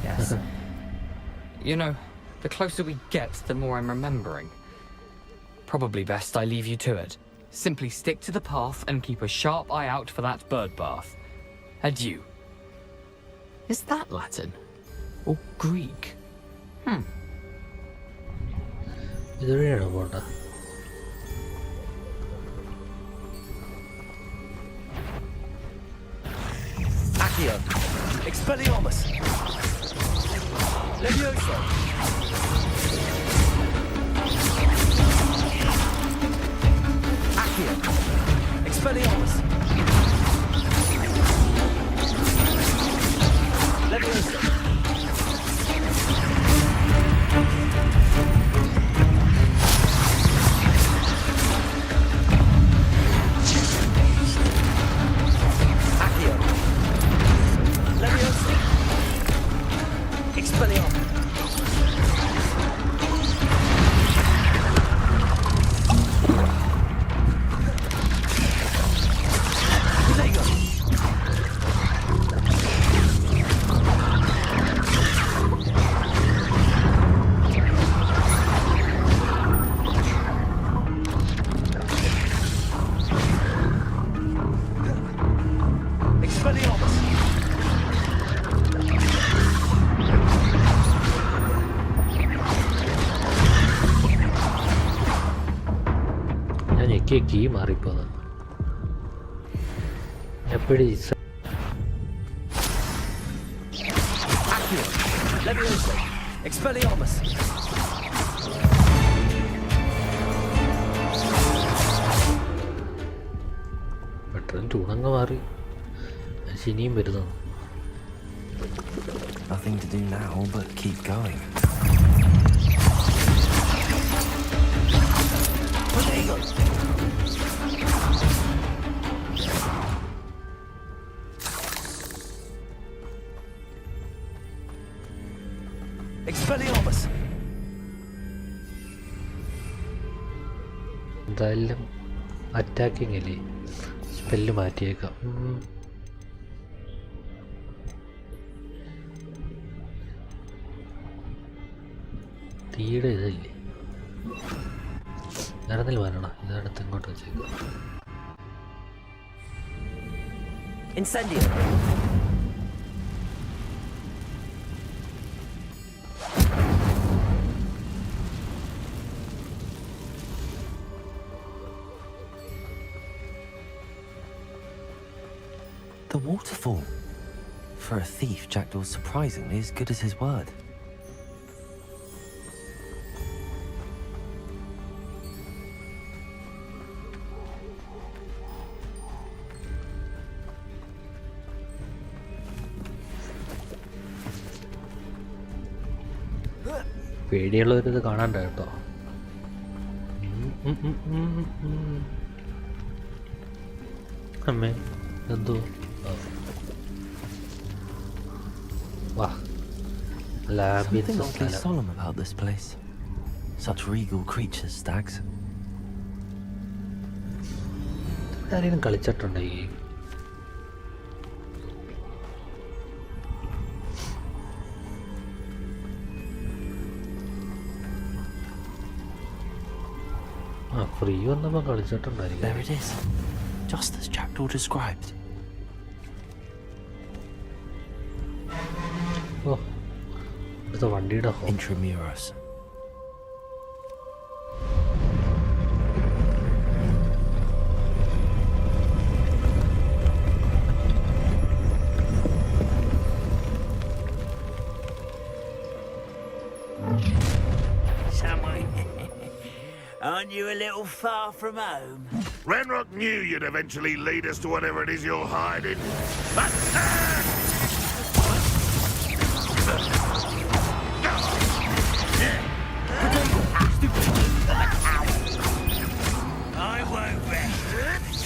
Yes. You know, the closer we get, the more I'm remembering. Probably best I leave you to it. Simply stick to the path and keep a sharp eye out for that bird bath. Adieu. Is that Latin? Or Greek? ഇതുവഴിയാണോ പോണ്ട? Accio. Expelliarmus. Levioso. Accio. Expelliarmus. Levioso. Accio. Levioso. Expelliarmus. There you go. Key മാറിപ്പോന്നു. എപ്പടി പെട്ടെന്ന് ചൂടങ്ങ് മാറി. ശനിയും വരുന്നു. Nothing to do now but keep going. Expelliarmus. എന്തായാലും attacking അല്ലേ, spell മാറ്റിയേക്കാം. തീയുടെ ഇതല്ലേ, നിറന്നിൽ വരണം. ഇതടുത്ത് ഇങ്ങോട്ട് വെച്ചേക്കാം. Incendio. The waterfall. For a thief, Jackdaw's surprisingly as good as his word. പേടിയുള്ളവരിത് കാണാണ്ട കേട്ടോ. അമ്മേ എന്തോ വാ. Something oddly solemn about this place. Such regal creatures, stags. ആരെങ്കിലും കളിച്ചിട്ടുണ്ടോ ഈ ഗെയിം? ഫ്രീ വന്നപ്പോൾ കളിച്ചിട്ടുണ്ടായിരിക്കും. There it is, just as Jackdaw described. ഓ, ഇവിടുത്തെ വണ്ടിയുടെ Intramuros. Aren't you a little far from home? Renrock knew you'd eventually lead us to whatever it is you're hiding. I won't rest.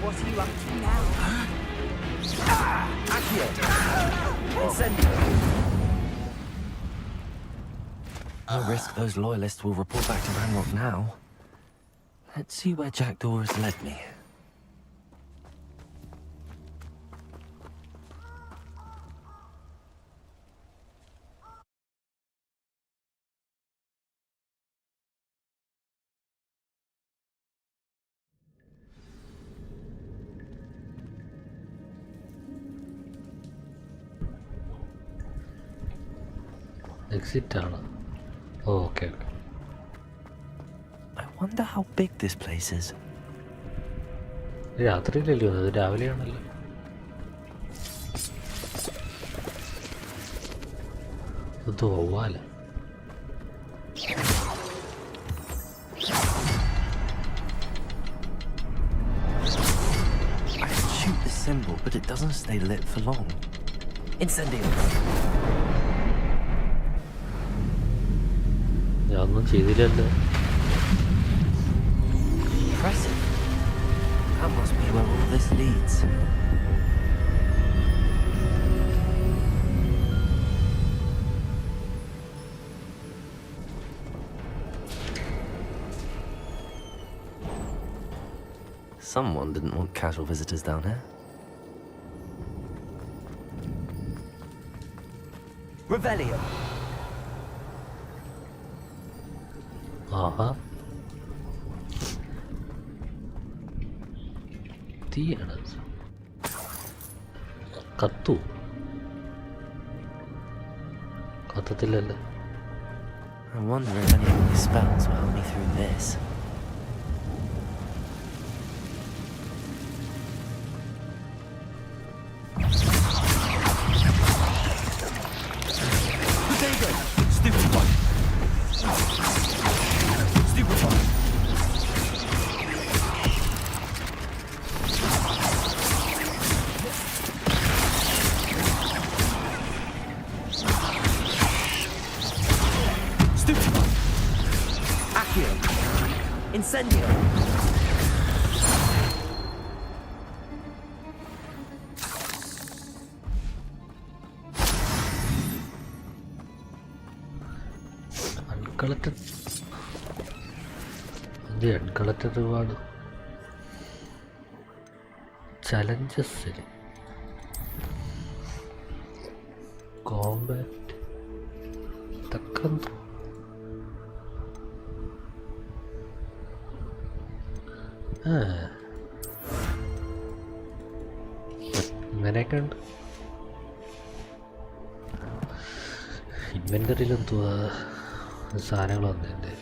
What are you up to now? Accio. Incendio. No risk those loyalists will report back to Ranrock now. Let's see where Jackdaw has led me. Exit ആണ്. Okay okay. I wonder how big this place is. രാത്രിയിലല്ലോ, അത് രാവിലെയാണല്ലോ. ഇത് വവ്വാല. I can shoot the symbol, but it doesn't stay lit for long. Incendio. ഞാനൊന്നും ചെയ്തില്ലല്ലോ. Impressive. That must be where all this leads. Someone didn't want casual visitors down here. Revelio. Aaha, തീയാണ്. കത്തു കത്തത്തില്ലല്ലേ? I wonder if any of these spells will help me through this. Potato! Stupid one! Stupid one! Stupid one! Accio! Incendio! Uncollected. The uncollected reward. Challenges city. Combat. Takkan. ഇങ്ങനെയൊക്കെ ഉണ്ട്. ഇൻവെൻ്ററിയിൽ എന്തുവാ സാധനങ്ങൾ വന്നതിൻ്റെ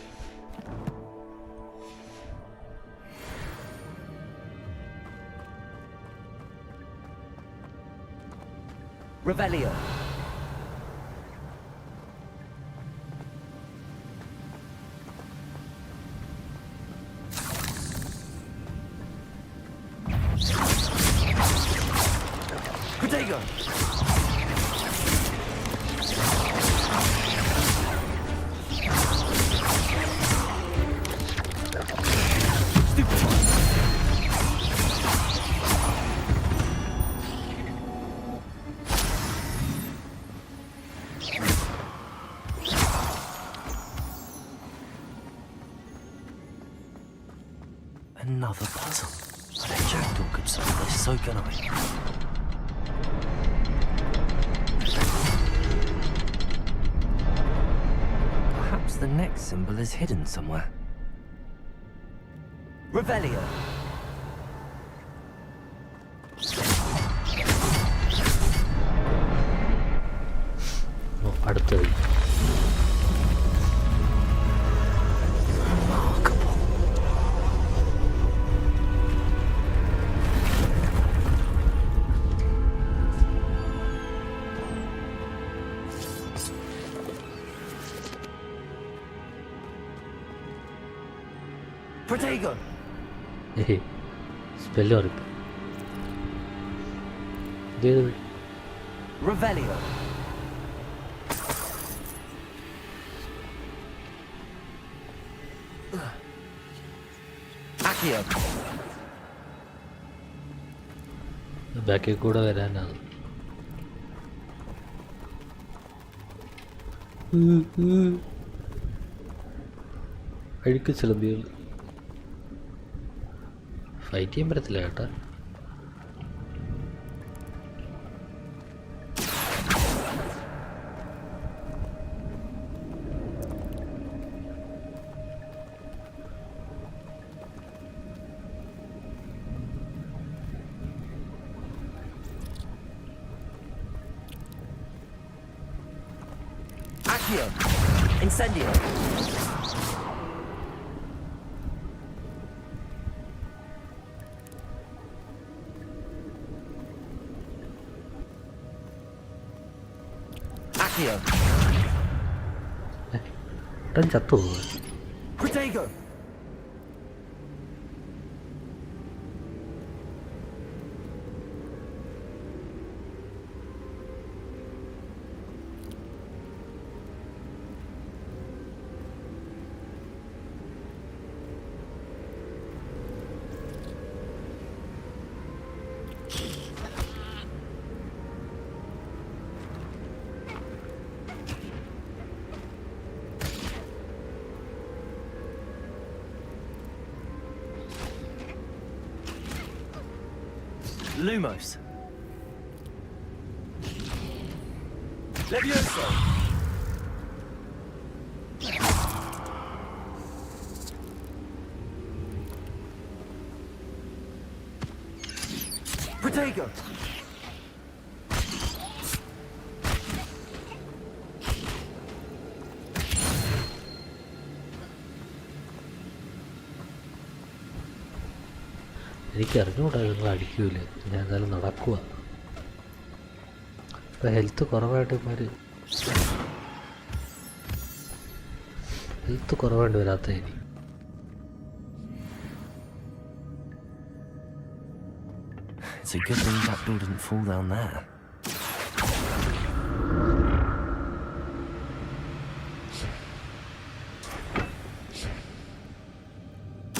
Revelio. Protego. Another puzzle. I bet Jackdaw could solve this, so can I. Perhaps the next symbol is hidden somewhere. Revelio. അടുത്തത് Protego. Spell പറയും. Revelio. Accio. ബാക്കിൽ കൂടെ വരാനാണ്. അഴുക്ക് ചിലന്തികൾ ഫൈറ്റ് ചെയ്യാൻ പറ്റത്തില്ല കേട്ടാ. Accio. Incendio. Accio. ചത്തു. Protego. Lumos. Levioso. Protego. എനിക്ക് അറിഞ്ഞുകൂടാ നിങ്ങൾ അടിക്കൂല. ഞാൻ എന്തായാലും നടക്കുക. ഇപ്പം ഹെൽത്ത് കുറവായിട്ട് ഹെൽത്ത് കുറവായിട്ട് വരാത്ത ഇനി. It's a good thing that door didn't fall down there.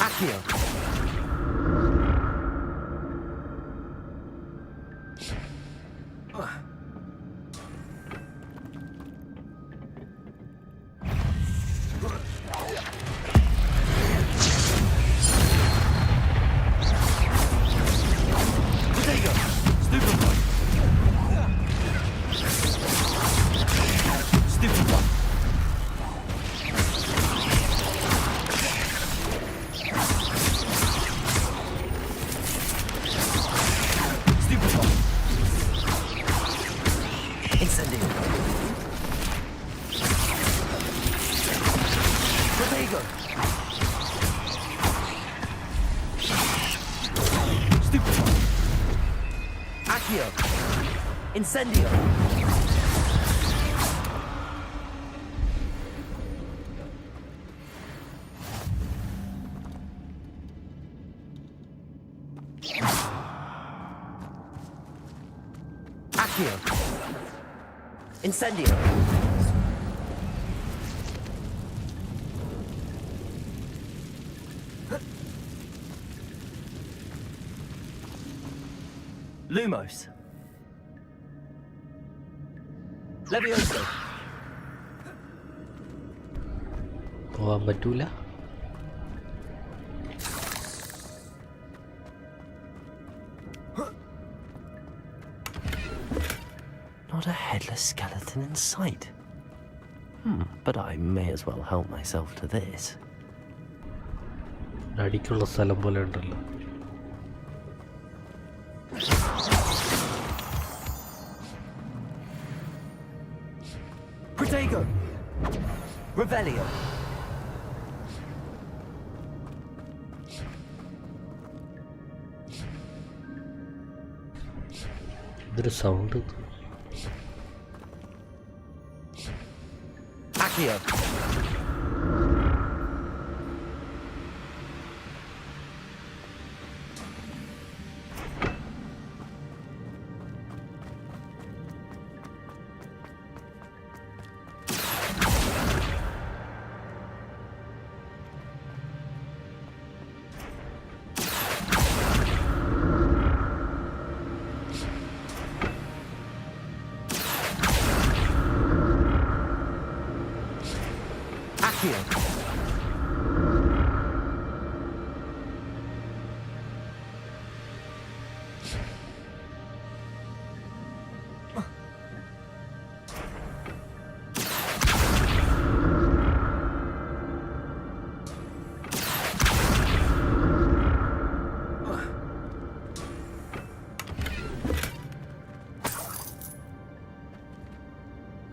Accio! Incendio! Accio! Incendio! Lumos! Levioso! പോകാൻ പറ്റൂല. Not a headless skeleton in sight. But I may as well help myself to this. അടിക്കുള്ള സ്ഥലം പോലെ ഉണ്ടല്ലോ. Protego! Revelio! ഇതൊരു sound. Accio!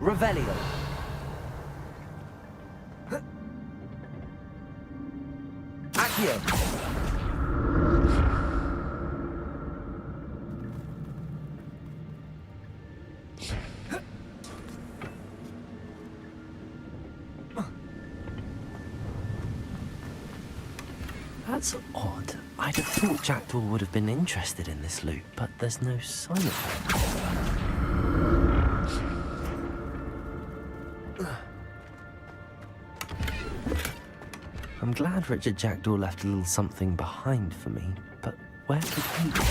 Revelio! Accio! That's odd. I'd have thought Jackdaw would have been interested in this loot, but there's no sign of it. I'm glad Richard Jackdaw left a little something behind for me, but where could he be?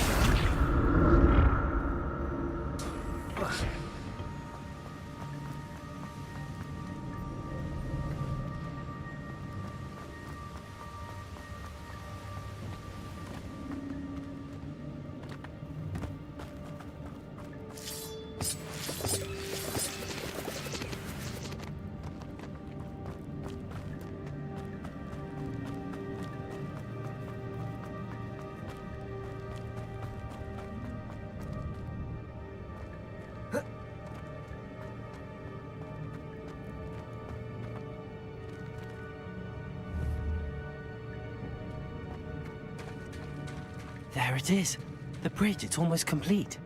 There it is. The bridge, it's almost complete.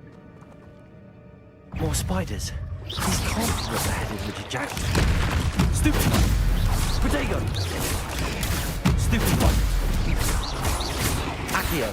More spiders. These can't be what the head of the Jack. Stupid one! Protego! Stupid one! Accio!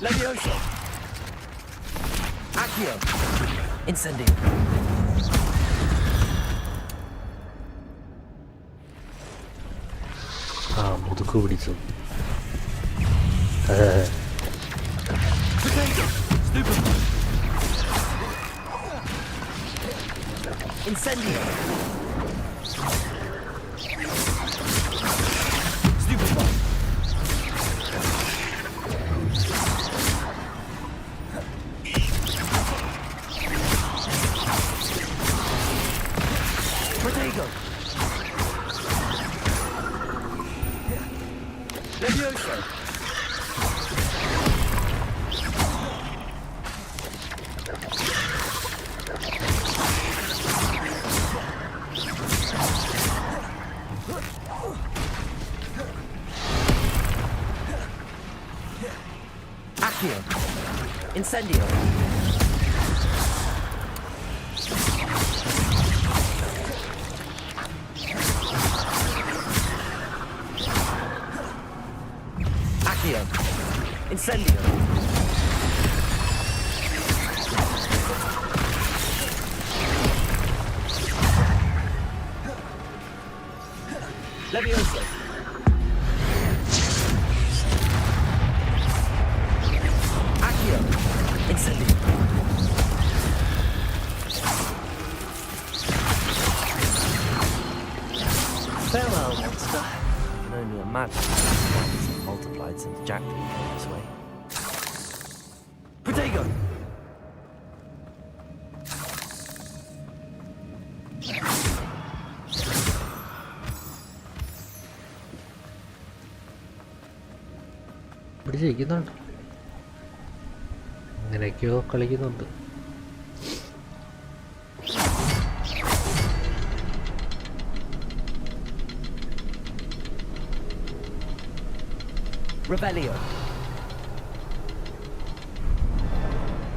Levioso! Accio! Incendio! മുതുക്ക് പിടിച്ചു. Incendio! Protego! Levioso! Accio! Incendio! Incendio! Levioso! Accio! Incendio! Farewell, monster. Only a mad multiplied since Jack came this way. Protego! ഇവിടെ ജയിക്കുന്നുണ്ട്. അങ്ങനെയൊക്കെയോ കളിക്കുന്നുണ്ട്. Rebellio.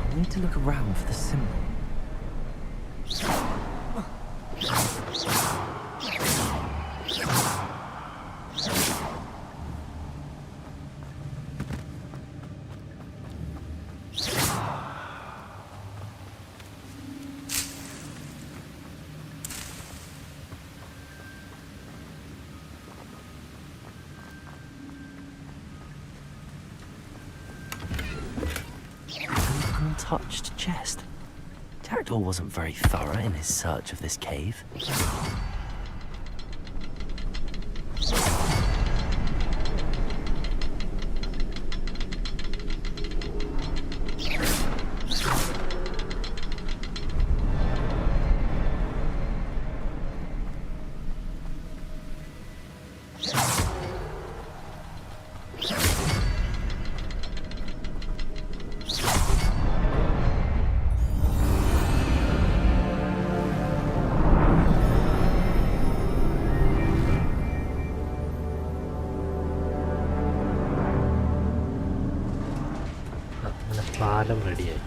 I need to look around for the symbol. Untouched chest. Jackdaw wasn't very thorough in his search of this cave. പാലം റെഡിയായി.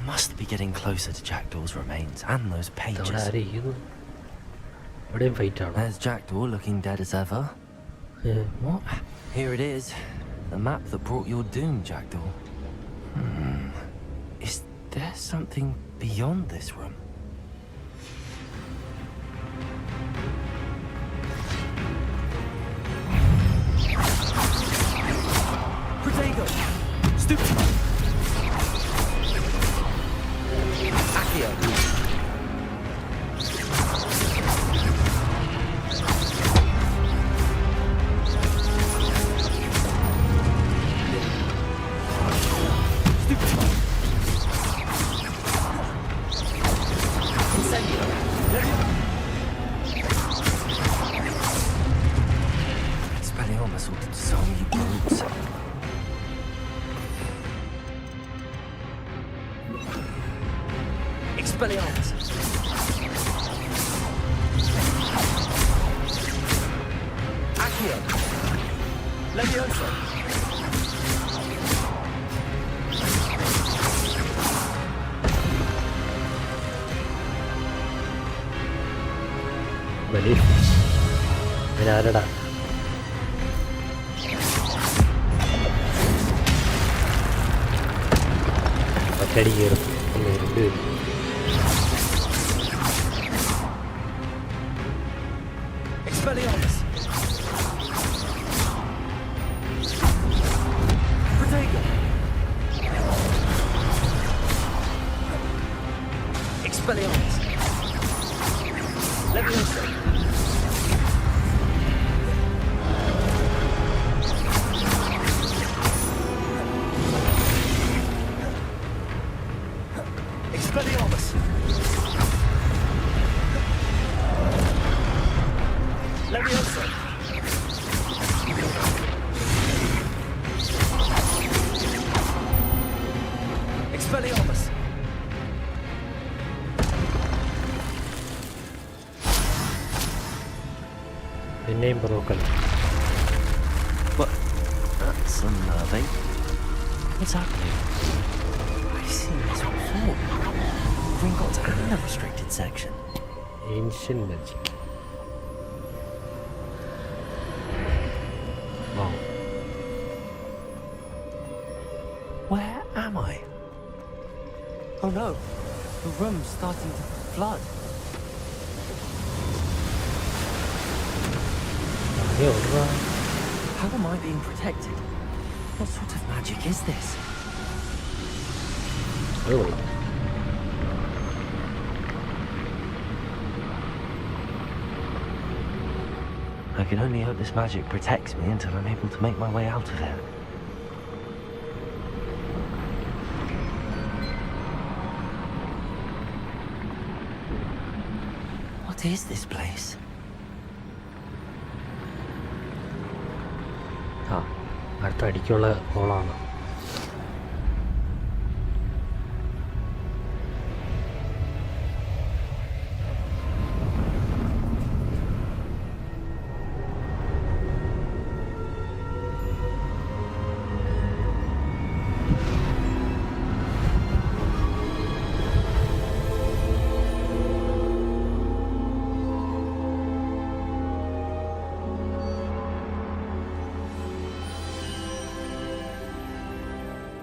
Must be getting closer to Jackdaw's remains and those pages. There's Jackdaw looking dead as ever. What? Here it is. The map that brought your doom, Jackdaw. Is there something beyond this room? Protego! Stupid! Accio! Expelliarmus. Accio. Levioso. വലിയ ആരടാ ഒറ്റടി കയറും രണ്ടുപേരും Expelliarmus. Protego. Expelliarmus. Levioso. Expelliarmus. Levioso. Expelliarmus. പിന്നെയും broken What? That's unnerving. What's happening? I've seen this before. Gringotts and a restricted section. Ancient magic. Wow. Where am I? Oh no, the room's starting to flood. How am I being protected? What sort of magic is this? Really? I can only hope this magic protects me until I'm able to make my way out of here. What is this place? ആ അടുത്ത അടിക്കുള്ള ഹോളാണ്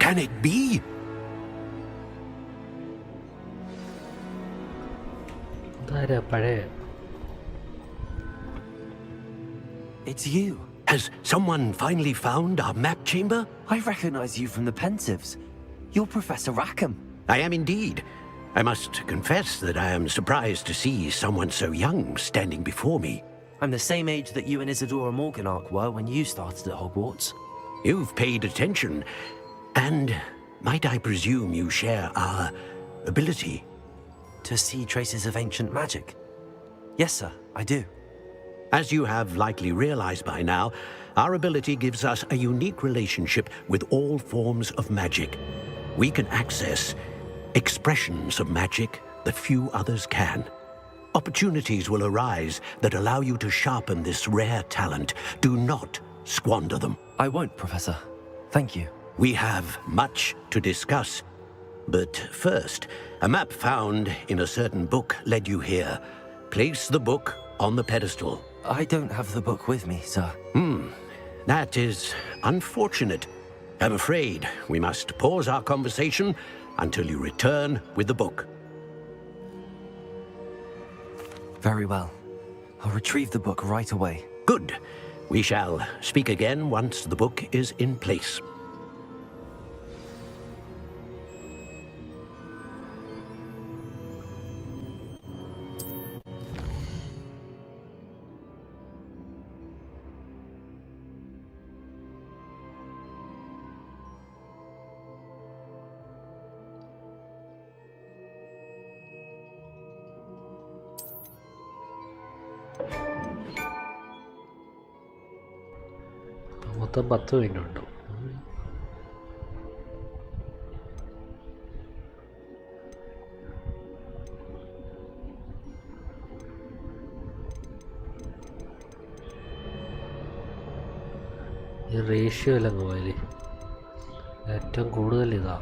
Can it be? ഇതാരാ പഴയ It's you. Has someone finally found our map chamber? I recognize you from the Pensives. You're Professor Rackham. I am indeed. I must confess that I am surprised to see someone so young standing before me. I'm the same age that you and Isadora Morganach were when you started at Hogwarts. You've paid attention, and might I presume you share our ability? To see traces of ancient magic? Yes, sir, I do. As you have likely realized by now, our ability gives us a unique relationship with all forms of magic. We can access expressions of magic that few others can. Opportunities will arise that allow you to sharpen this rare talent. Do not squander them. I won't, Professor. Thank you. We have much to discuss. But first, a map found in a certain book led you here. Place the book on the pedestal. I don't have the book with me, sir. That is unfortunate. I'm afraid we must pause our conversation until you return with the book. Very well. I'll retrieve the book right away. Good. We shall speak again once the book is in place. മൊത്തം 10 minute ഉണ്ടോ? ഈ ratio എല്ലാം പോയാൽ ഏറ്റവും കൂടുതൽ ഇതാ.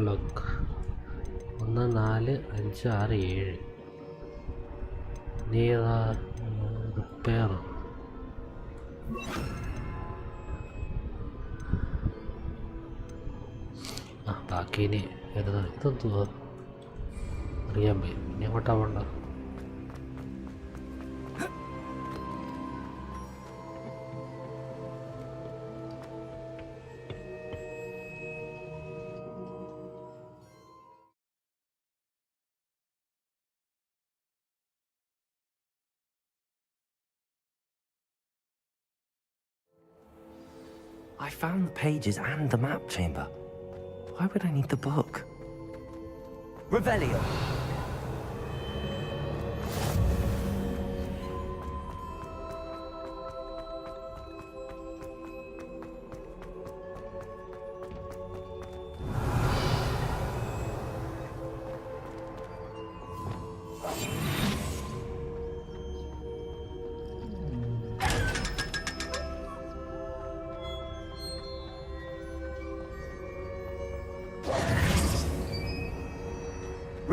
Lock 1 4 5 6 7. നീ ഏതാ റിപ്പയർ? ആ ബാക്കി ഇനി വരുന്നത് ഇതെന്തുവാ അറിയാൻ പോയി. ഇനി എങ്ങോട്ടാ പോണ്ട? I found the pages and the map chamber. Why would I need the book? Revelio.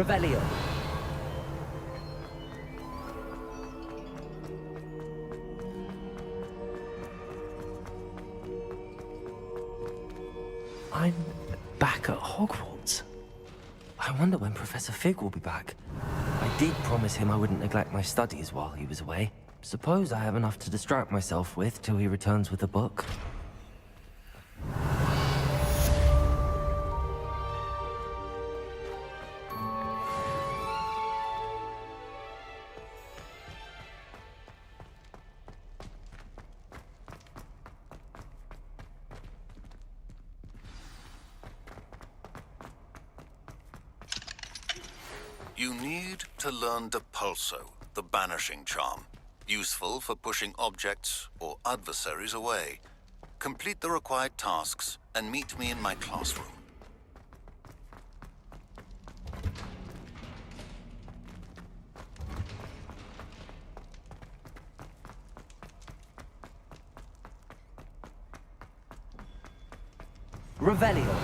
Revelio. I'm back at Hogwarts. I wonder when Professor Fig will be back. I did promise him I wouldn't neglect my studies while he was away. suppose I have enough to distract myself with till he returns with a book. You need to learn Depulso, the banishing charm. Useful for pushing objects or adversaries away. Complete the required tasks and meet me in my classroom. Revelio.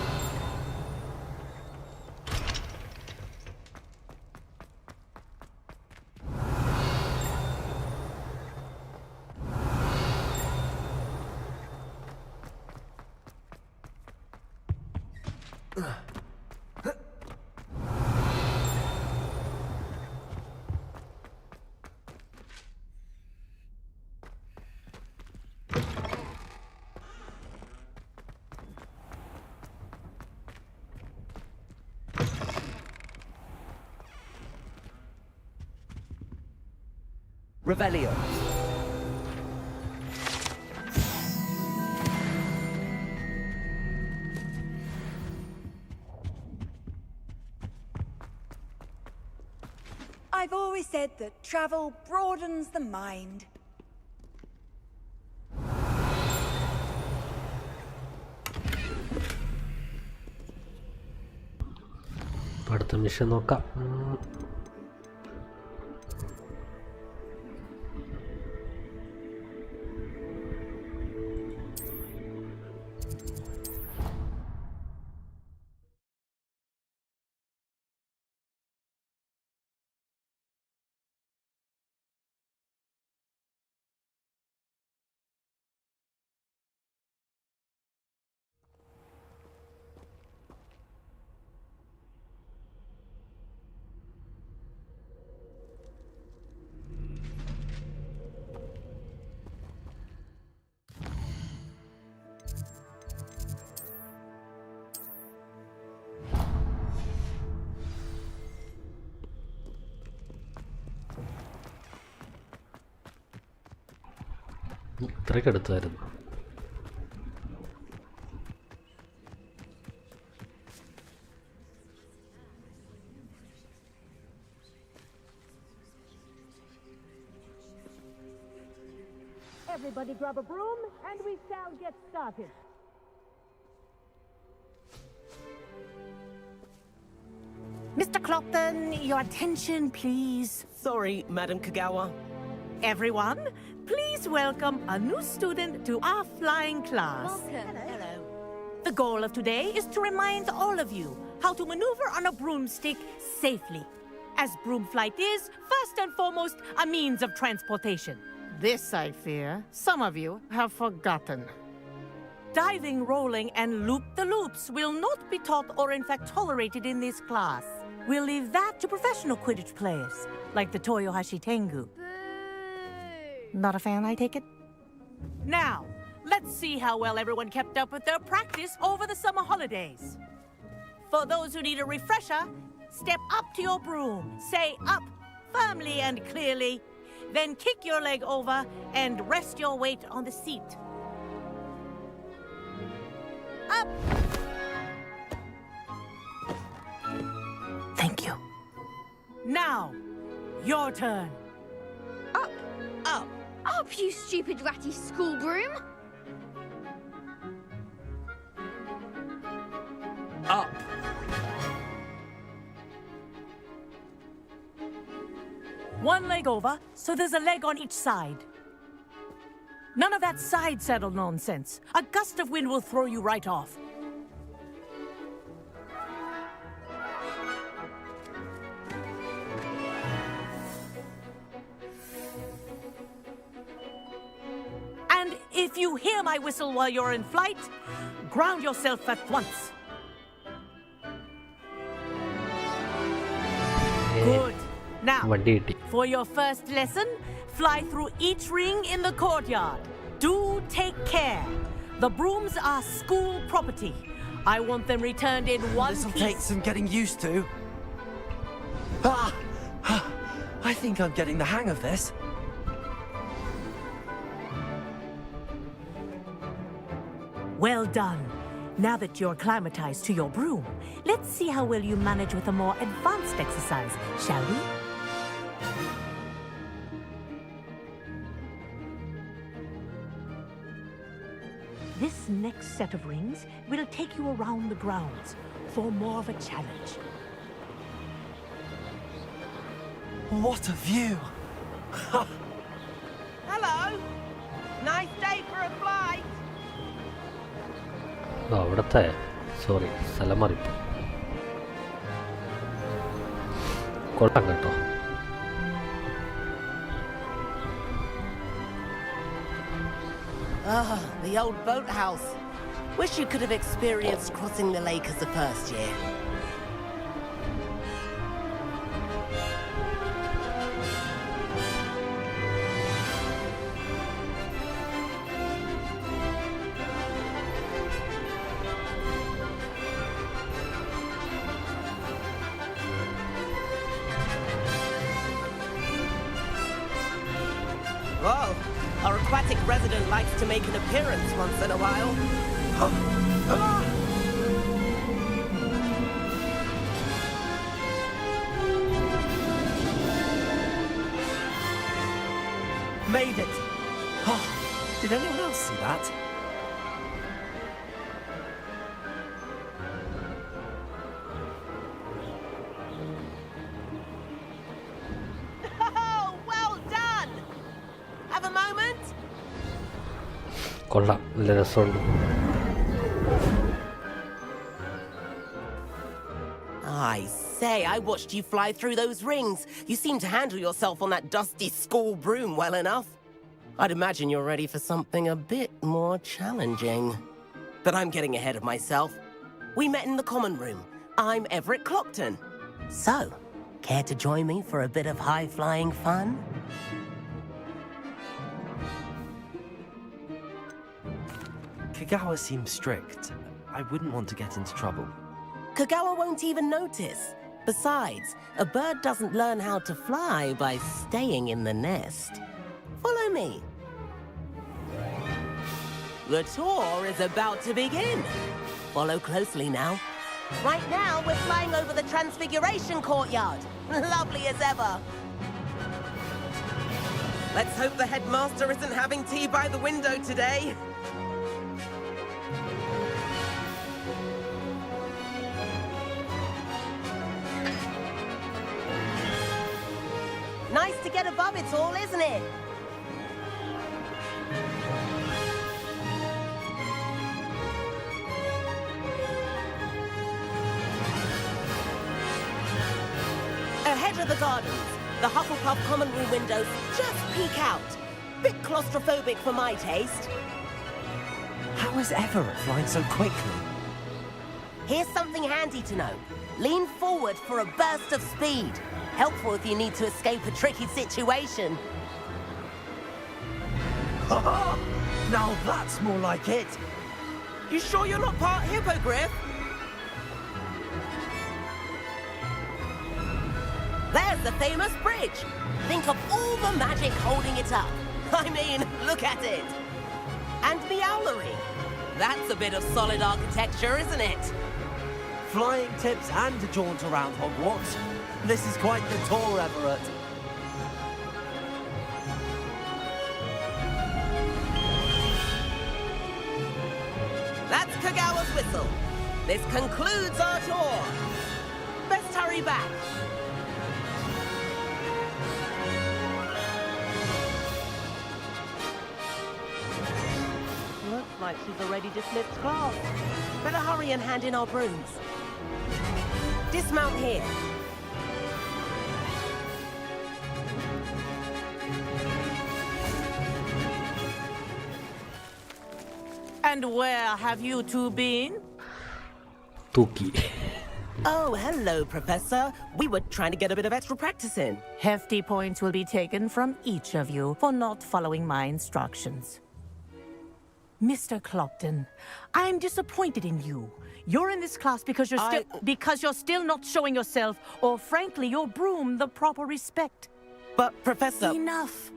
Revelio. I've always said that travel broadens the mind. അടുത്ത mission നോക്കാം. ഇത്രയ്ക്ക് അടുത്തായിരുന്നു. Everybody grab a broom and we shall get started. Mr. Clopton, your attention, please. Sorry, Madam Kagawa. Everyone, please welcome a new student to our flying class. Welcome. Hello. The goal of today is to remind all of you how to maneuver on a broomstick safely, as broom flight is, first and foremost, a means of transportation. This, I fear, some of you have forgotten. Diving, rolling, and loop-the-loops will not be taught or in fact tolerated in this class. We'll leave that to professional Quidditch players, like the Toyohashi Tengu. Not a fan, I take it? Now, let's see how well everyone kept up with their practice over the summer holidays. For those who need a refresher, step up to your broom, say up firmly and clearly, then kick your leg over and rest your weight on the seat. Up! Thank you. Now, your turn. Up! Up! Up, you stupid ratty school broom! Up. One leg over, so there's a leg on each side. None of that side saddle nonsense. A gust of wind will throw you right off. And if you hear my whistle while you're in flight, ground yourself at once. Good. Now, വണ്ടി കിട്ടി. for your first lesson, fly through each ring in the courtyard. Do take care. The brooms are school property. I want them returned in one This'll piece. take some getting used to. I think I'm getting the hang of this. Well done. Now that you're acclimatized to your broom, let's see how well you manage with a more advanced exercise, shall we? This next set of rings will take you around the grounds for more of a challenge. What a view! Hello. Nice day for a flight. അവിടത്തെ sorry സ്ഥലം മാറിപ്പോ. കൊള്ളാം കേട്ടോ. Ah, the old boathouse. Wish you could have experienced crossing the lake as the first year. Whoa, our aquatic resident likes to make an appearance once in a while. Made it! Oh, did anyone else see that? Oh, well done! Have a moment? കൊള്ളാം, നല്ല രസമുണ്ട്. I say, I watched you fly through those rings. You seem to handle yourself on that dusty school broom well enough. I'd imagine you're ready for something a bit more challenging. But I'm getting ahead of myself. We met in the common room. I'm Everett Clockton. So, care to join me for a bit of high-flying fun? Kagawa seems strict. I wouldn't want to get into trouble. Kagawa won't even notice. Besides, a bird doesn't learn how to fly by staying in the nest. Follow me. The tour is about to begin. Follow closely now. Right now, we're flying over the Transfiguration Courtyard. Lovely as ever. Let's hope the headmaster isn't having tea by the window today. Nice to get above it all, isn't it? Ahead of the gardens, the Hufflepuff common room windows just peek out. Bit claustrophobic for my taste. How is Everett flying so quickly? Here's something handy to know. Lean forward for a burst of speed. Helpful if you need to escape a tricky situation. Now that's more like it. You sure you're not part hippogriff? There's the famous bridge. Think of all the magic holding it up. I mean, look at it. And Meowlery. That's a bit of solid architecture, isn't it? Flying tips and a jaunt around Hogwarts. This is quite the tour, Everett. That's Kagawa's whistle. This concludes our tour. Best hurry back. Looks like she's already dismissed class. Better hurry and hand in our brooms. Dismount here. And where have you two been? തൂക്കി. Oh, hello, Professor. We were trying to get a bit of extra practice in. Hefty points will be taken from each of you for not following my instructions. Mr. Clopton, I'm disappointed in you. You're in this class because you're still not showing yourself, or frankly, your broom the proper respect. But, Professor... Enough.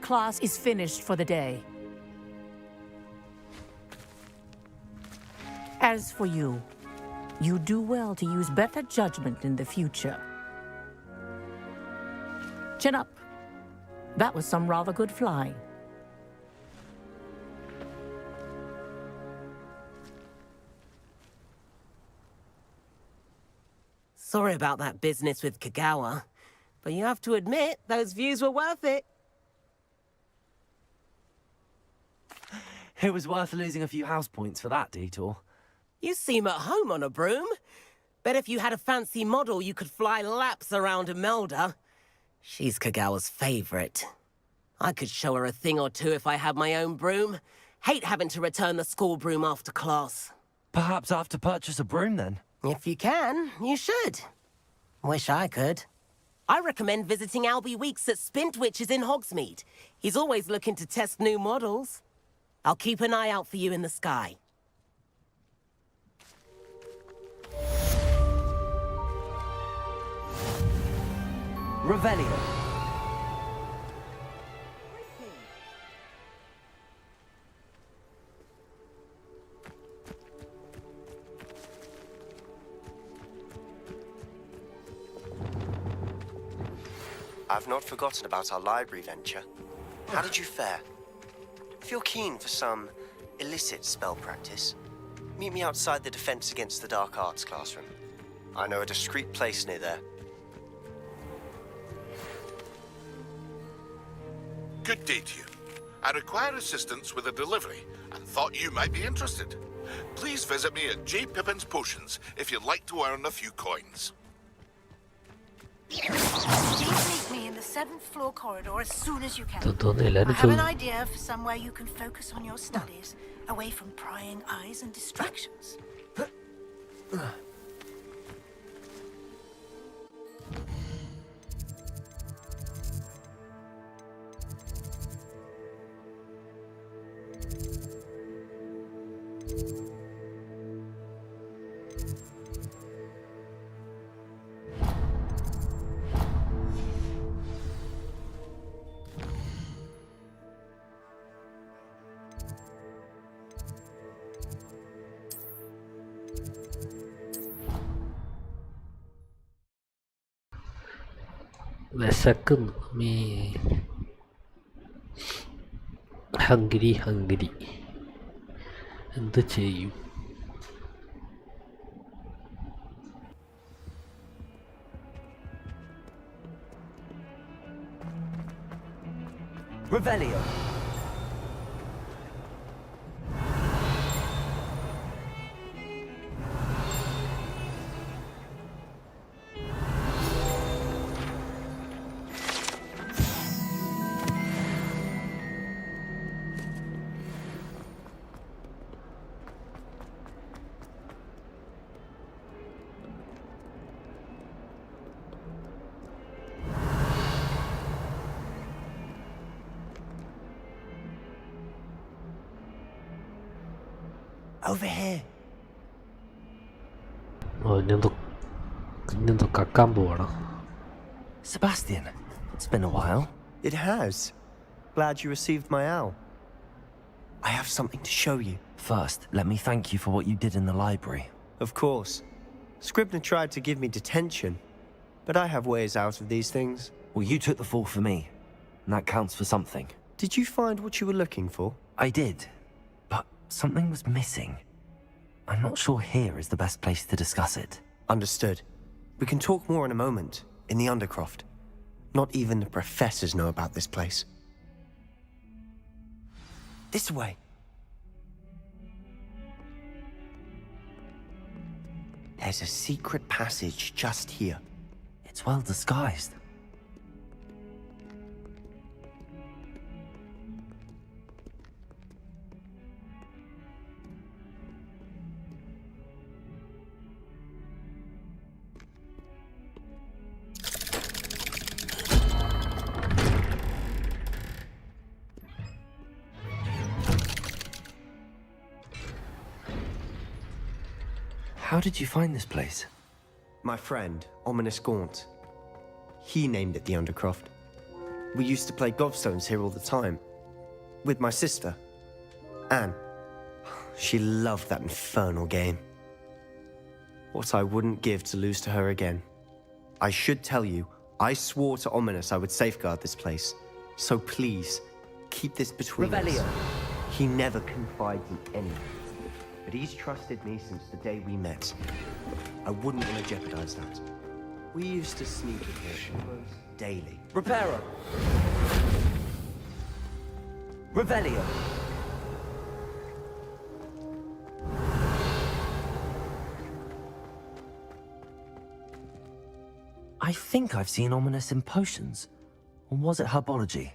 Class is finished for the day. As for you, you do well to use better judgment in the future. Chin up. That was some rather good flying. Sorry about that business with Kagawa, but you have to admit, those views were worth it. It was worth losing a few house points for that detour. You seem at home on a broom. Bet if you had a fancy model, you could fly laps around Imelda. She's Kagawa's favorite. I could show her a thing or two if I had my own broom. Hate having to return the school broom after class. Perhaps I have to purchase a broom then? If you can, you should. Wish I could. I recommend visiting Albie Weeks at Spintwitches in Hogsmeade. He's always looking to test new models. I'll keep an eye out for you in the sky. Revelio. I've not forgotten about our library venture. How did you fare? If you're keen for some illicit spell practice, meet me outside the Defense Against the Dark Arts classroom. I know a discreet place near there. Good day to you. I require assistance with a delivery and thought you might be interested. Please visit me at J. Pippin's Potions if you'd like to earn a few coins. Please meet me in the 7th floor corridor as soon as you can. I have an idea for somewhere you can focus on your studies, away from prying eyes and distractions. വിശക്കുന്നു me hungry എന്ത് ചെയ്യും? Revelio. Over here. ഇന്നെന്തോ കക്കാൻ പോവാണ്. Sebastian, it's been a while. It has. Glad you received my owl. I have something to show you. First, let me thank you for what you did in the library. Of course. Scribner tried to give me detention, but I have ways out of these things. Well, you took the fall for me, and that counts for something. Did you find what you were looking for? I did, but something was missing. I'm not sure here is the best place to discuss it. Understood. We can talk more in a moment, in the Undercroft. Not even the professors know about this place. This way. There's a secret passage just here. It's well disguised. How did you find this place? My friend, Ominous Gaunt. He named it the Undercroft. We used to play gobstones here all the time. With my sister, Anne. She loved that infernal game. What I wouldn't give to lose to her again. I should tell you, I swore to Ominous I would safeguard this place. So please, keep this between us. He never confides in anyone, but he's trusted me since the day we met. I wouldn't want to jeopardize that. We used to sneak in here almost daily. Reparo. Revelio. I think I've seen Ominous in potions. Or was it herbology?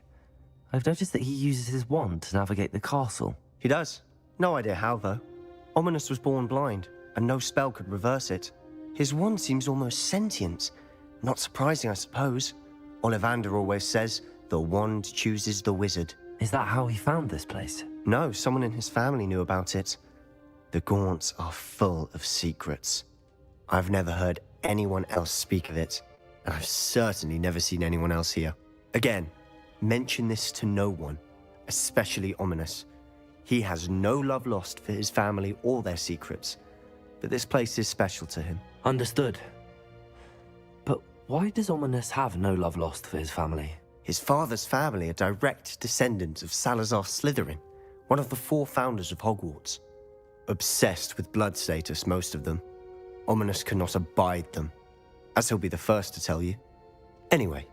I've noticed that he uses his wand to navigate the castle. He does. No idea how, though. Ominous was born blind, and no spell could reverse it. His wand seems almost sentient. Not surprising, I suppose. Ollivander always says, the wand chooses the wizard. Is that how he found this place? No, someone in his family knew about it. The Gaunts are full of secrets. I've never heard anyone else speak of it, and I've certainly never seen anyone else here. Again, mention this to no one, especially Ominous. He has no love lost for his family or their secrets, but this place is special to him. Understood. But why does Ominous have no love lost for his family? His father's family are direct descendants of Salazar Slytherin, one of the 4 founders of Hogwarts. Obsessed with blood status, most of them. Ominous cannot abide them, as he'll be the first to tell you. Anyway,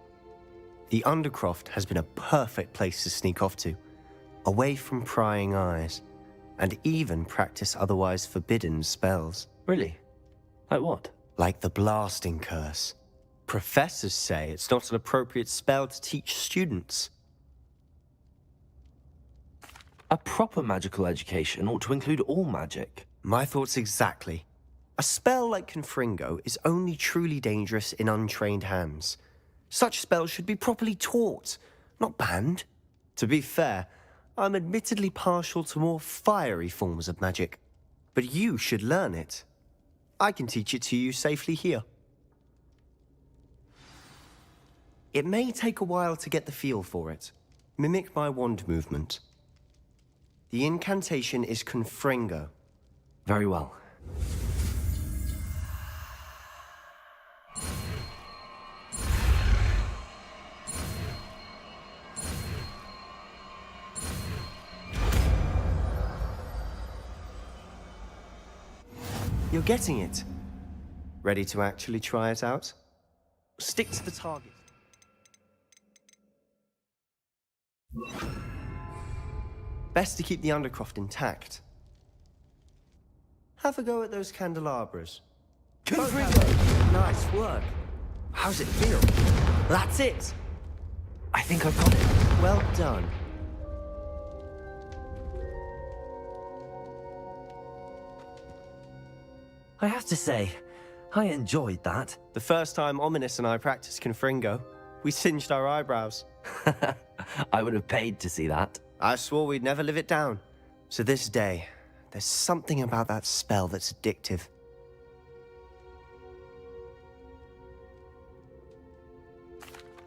the Undercroft has been a perfect place to sneak off to, away from prying eyes, and even practice otherwise forbidden spells. Really? Like what? Like the Blasting Curse. Professors say it's not an appropriate spell to teach students. A proper magical education ought to include all magic. My thoughts exactly. A spell like Confringo is only truly dangerous in untrained hands. Such spells should be properly taught, not banned. To be fair, I'm admittedly partial to more fiery forms of magic. But you should learn it. I can teach it to you safely here. It may take a while to get the feel for it. Mimic my wand movement. The incantation is Confringo. Very well. You're getting it. Ready to actually try it out? Stick to the target. Best to keep the Undercroft intact. Have a go at those candelabras. Nice work. How's it feel? That's it. I think I've got it. Well done. I have to say, I enjoyed that. The first time Ominous and I practiced Confringo, we singed our eyebrows. I would have paid to see that. I swore we'd never live it down. To this day, there's something about that spell that's addictive.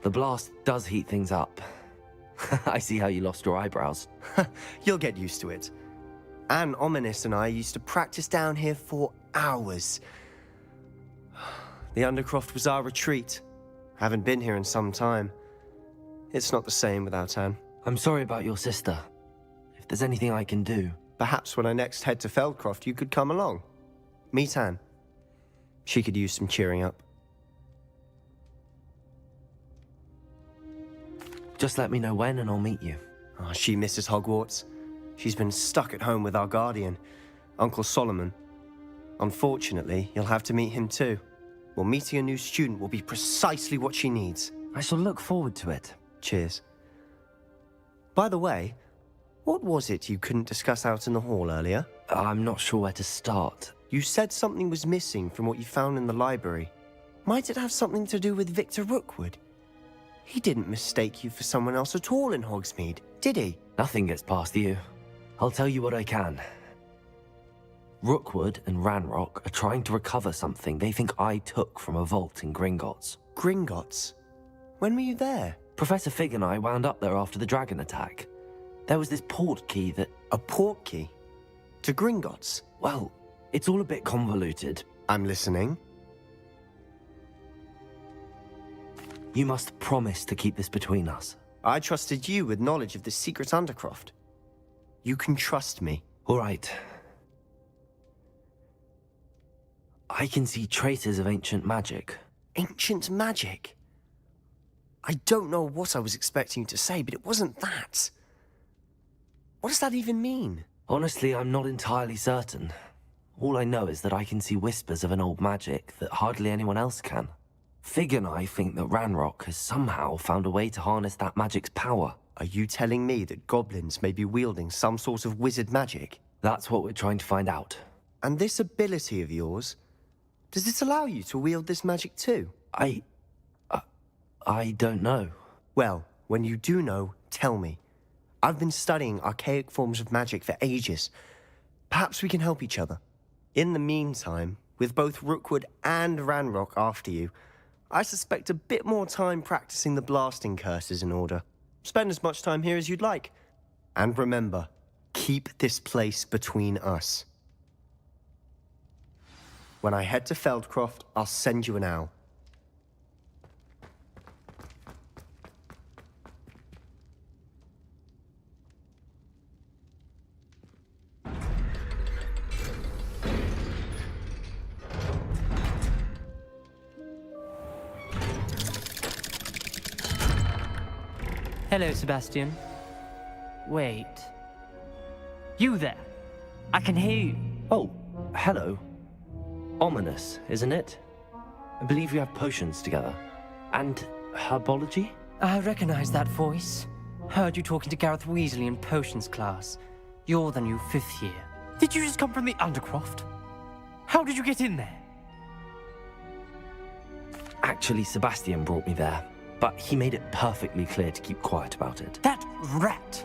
The blast does heat things up. I see how you lost your eyebrows. You'll get used to it. Anne, Ominous and I used to practice down here for hours. The Undercroft was our retreat. Haven't been here in some time. It's not the same without Anne. I'm sorry about your sister. If there's anything I can do... Perhaps when I next head to Feldcroft, you could come along. Meet Anne. She could use some cheering up. Just let me know when and I'll meet you. Oh, she misses Hogwarts. She's been stuck at home with our guardian, Uncle Solomon. Unfortunately, you'll have to meet him too. Well, meeting a new student will be precisely what she needs. I shall look forward to it. Cheers. By the way, what was it you couldn't discuss out in the hall earlier? I'm not sure where to start. You said something was missing from what you found in the library. Might it have something to do with Victor Rookwood? He didn't mistake you for someone else at all in Hogsmeade, did he? Nothing gets past you. I'll tell you what I can. Rookwood and Ranrock are trying to recover something they think I took from a vault in Gringotts. Gringotts? When were you there? Professor Fig and I wound up there after the dragon attack. There was this port key that... A port key? To Gringotts? Well, it's all a bit convoluted. I'm listening. You must promise to keep this between us. I trusted you with knowledge of the secret undercroft. You can trust me. All right. I can see traces of ancient magic. Ancient magic? I don't know what I was expecting you to say, but it wasn't that. What does that even mean? Honestly, I'm not entirely certain. All I know is that I can see whispers of an old magic that hardly anyone else can. Fig and I think that Ranrock has somehow found a way to harness that magic's power. Are you telling me that goblins may be wielding some sort of wizard magic? That's what we're trying to find out. And this ability of yours, does it allow you to wield this magic too? I don't know. Well, when you do know, tell me. I've been studying archaic forms of magic for ages. Perhaps we can help each other. In the meantime, with both Rookwood and Ranrock after you, I suspect a bit more time practicing the blasting curse is in order. Spend as much time here as you'd like. And remember, keep this place between us. When I head to Feldcroft, I'll send you an owl. Hello, Sebastian. Wait. You there? I can hear you. Oh, hello. Ominous, isn't it? I believe we have potions together. And herbology? I recognize that voice. Heard you talking to Gareth Weasley in potions class. You're the new 5th year. Did you just come from the Undercroft? How did you get in there? Actually, Sebastian brought me there. But he made it perfectly clear to keep quiet about it. That rat!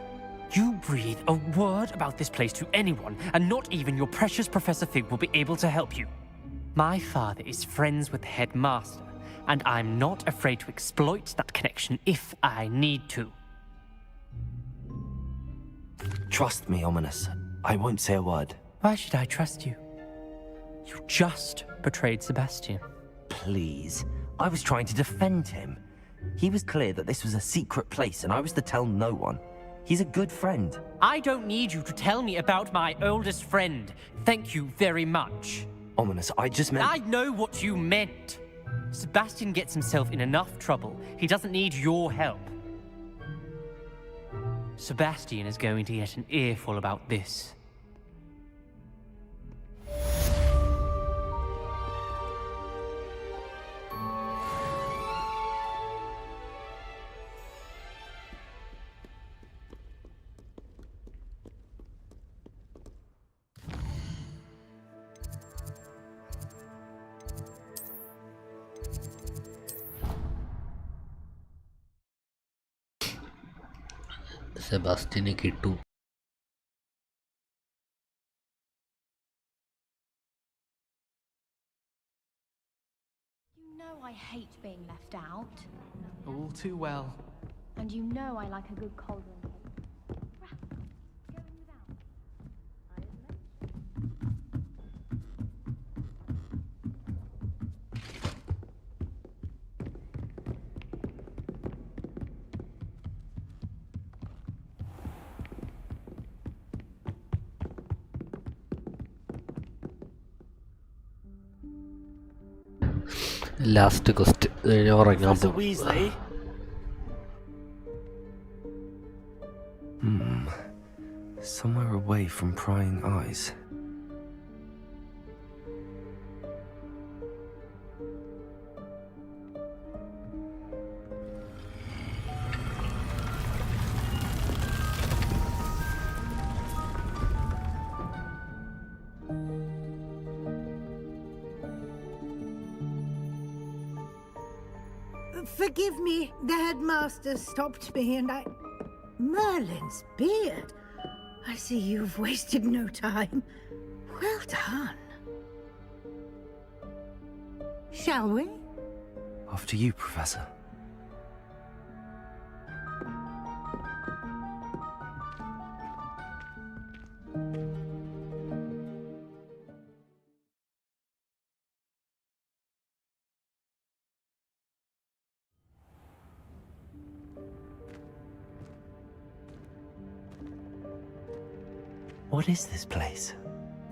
You breathe a word about this place to anyone, and not even your precious Professor Fig will be able to help you. My father is friends with the headmaster, and I'm not afraid to exploit that connection if I need to. Trust me, Ominous. I won't say a word. Why should I trust you? You just betrayed Sebastian. Please. I was trying to defend him. He was clear that this was a secret place and I was to tell no one. He's a good friend. I don't need you to tell me about my oldest friend. Thank you very much. Ominous, I just meant... I know what you meant. Sebastian gets himself in enough trouble. He doesn't need your help. Sebastian is going to get an earful about this. Sebastian കിട്ടു. You know I hate being left out. All too well. And you know I like a good cauldron cake. Last question. Professor Weasley? Somewhere away from prying eyes. Forgive me, the headmaster stopped me and I... Merlin's beard. I see you've wasted no time. Well done. Shall we? After you, Professor. What is this place?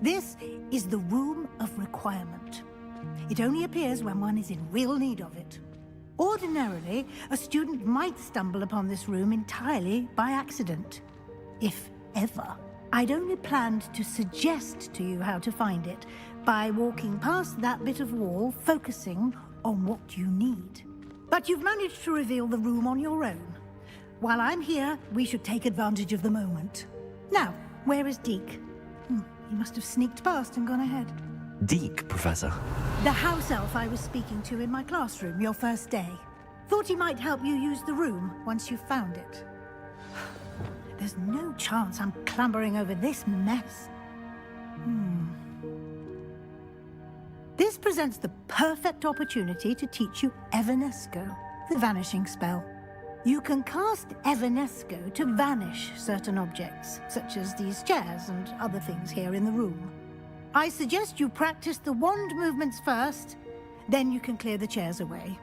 This is the Room of Requirement. It only appears when one is in real need of it. Ordinarily, a student might stumble upon this room entirely by accident. If ever. I'd only planned to suggest to you how to find it by walking past that bit of wall, focusing on what you need. But you've managed to reveal the room on your own. While I'm here, we should take advantage of the moment. Now, where is Deke? He must have sneaked past and gone ahead. Deke, Professor. The house elf I was speaking to in my classroom your first day. Thought he might help you use the room once you've found it. There's no chance I'm clambering over this mess. This presents the perfect opportunity to teach you Evanesco, the vanishing spell. You can cast Evanesco to vanish certain objects, such as these chairs and other things here in the room. I suggest you practice the wand movements first, then you can clear the chairs away.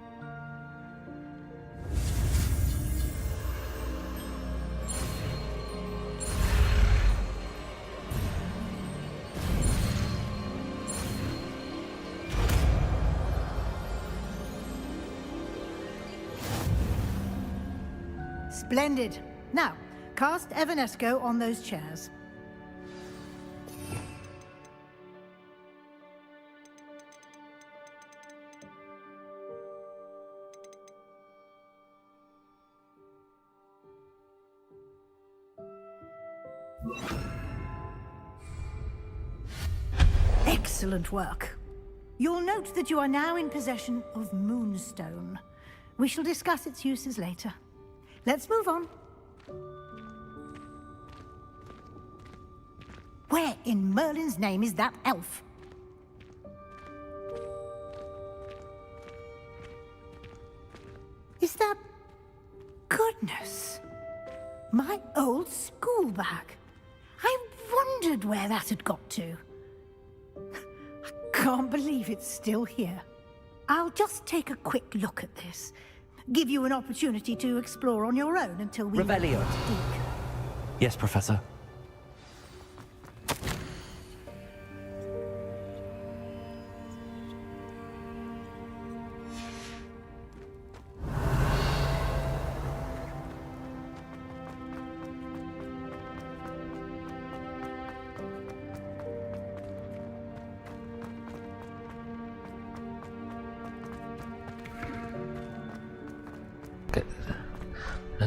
Splendid. Now, cast Evanesco on those chairs. Excellent work. You'll note that you are now in possession of Moonstone. We shall discuss its uses later. Let's move on. Where in Merlin's name is that elf? Is that... Goodness! My old school bag. I wondered where that had got to. I can't believe it's still here. I'll just take a quick look at this. Give you an opportunity to explore on your own until we... Revelio. Yes, Professor.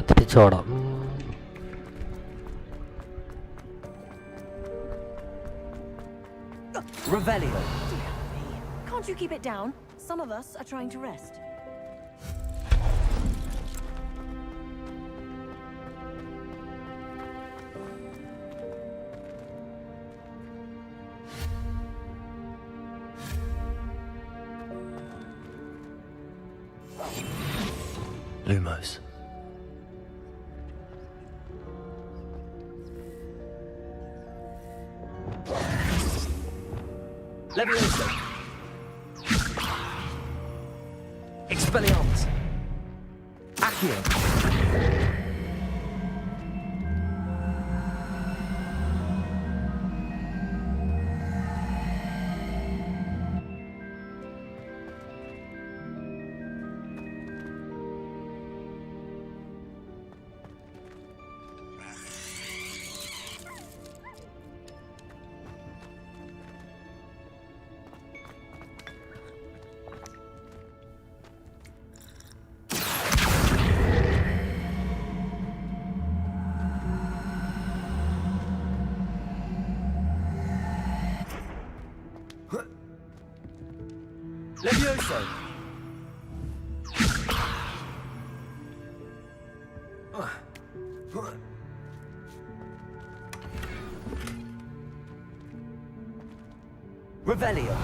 തിരിച്ചോടാം. Revelio. Can't you keep it down? Some of us are trying to rest. Lumos. Levioso. Expelliarmus. Accio. Levioso. Revelio.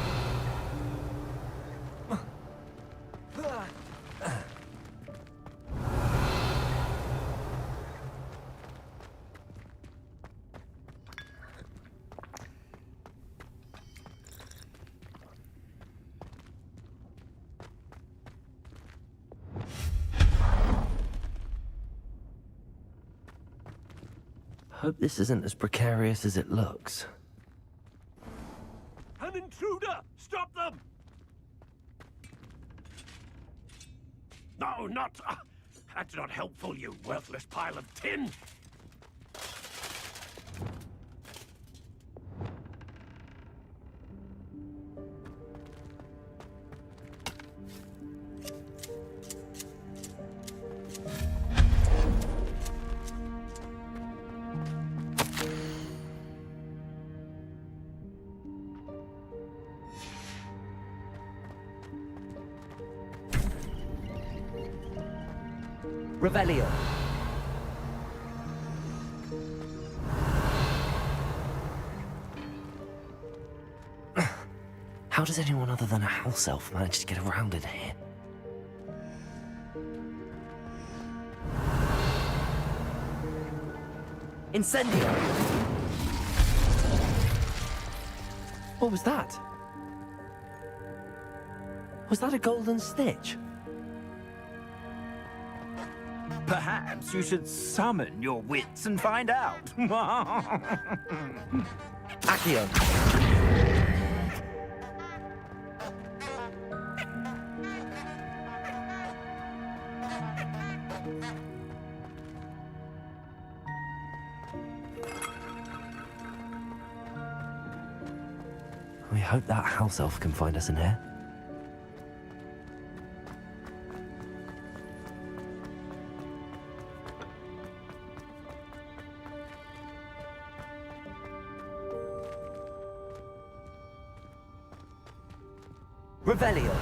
Hope this isn't as precarious as it looks. An intruder! Stop them! No, not... that's not helpful, you worthless pile of tin! Revelio. How does anyone other than a house elf manage to get around in here? Incendio. What was that? Was that a golden snitch? Perhaps you should summon your wits and find out. Accio. We hope that house elf can find us in here. Revelio.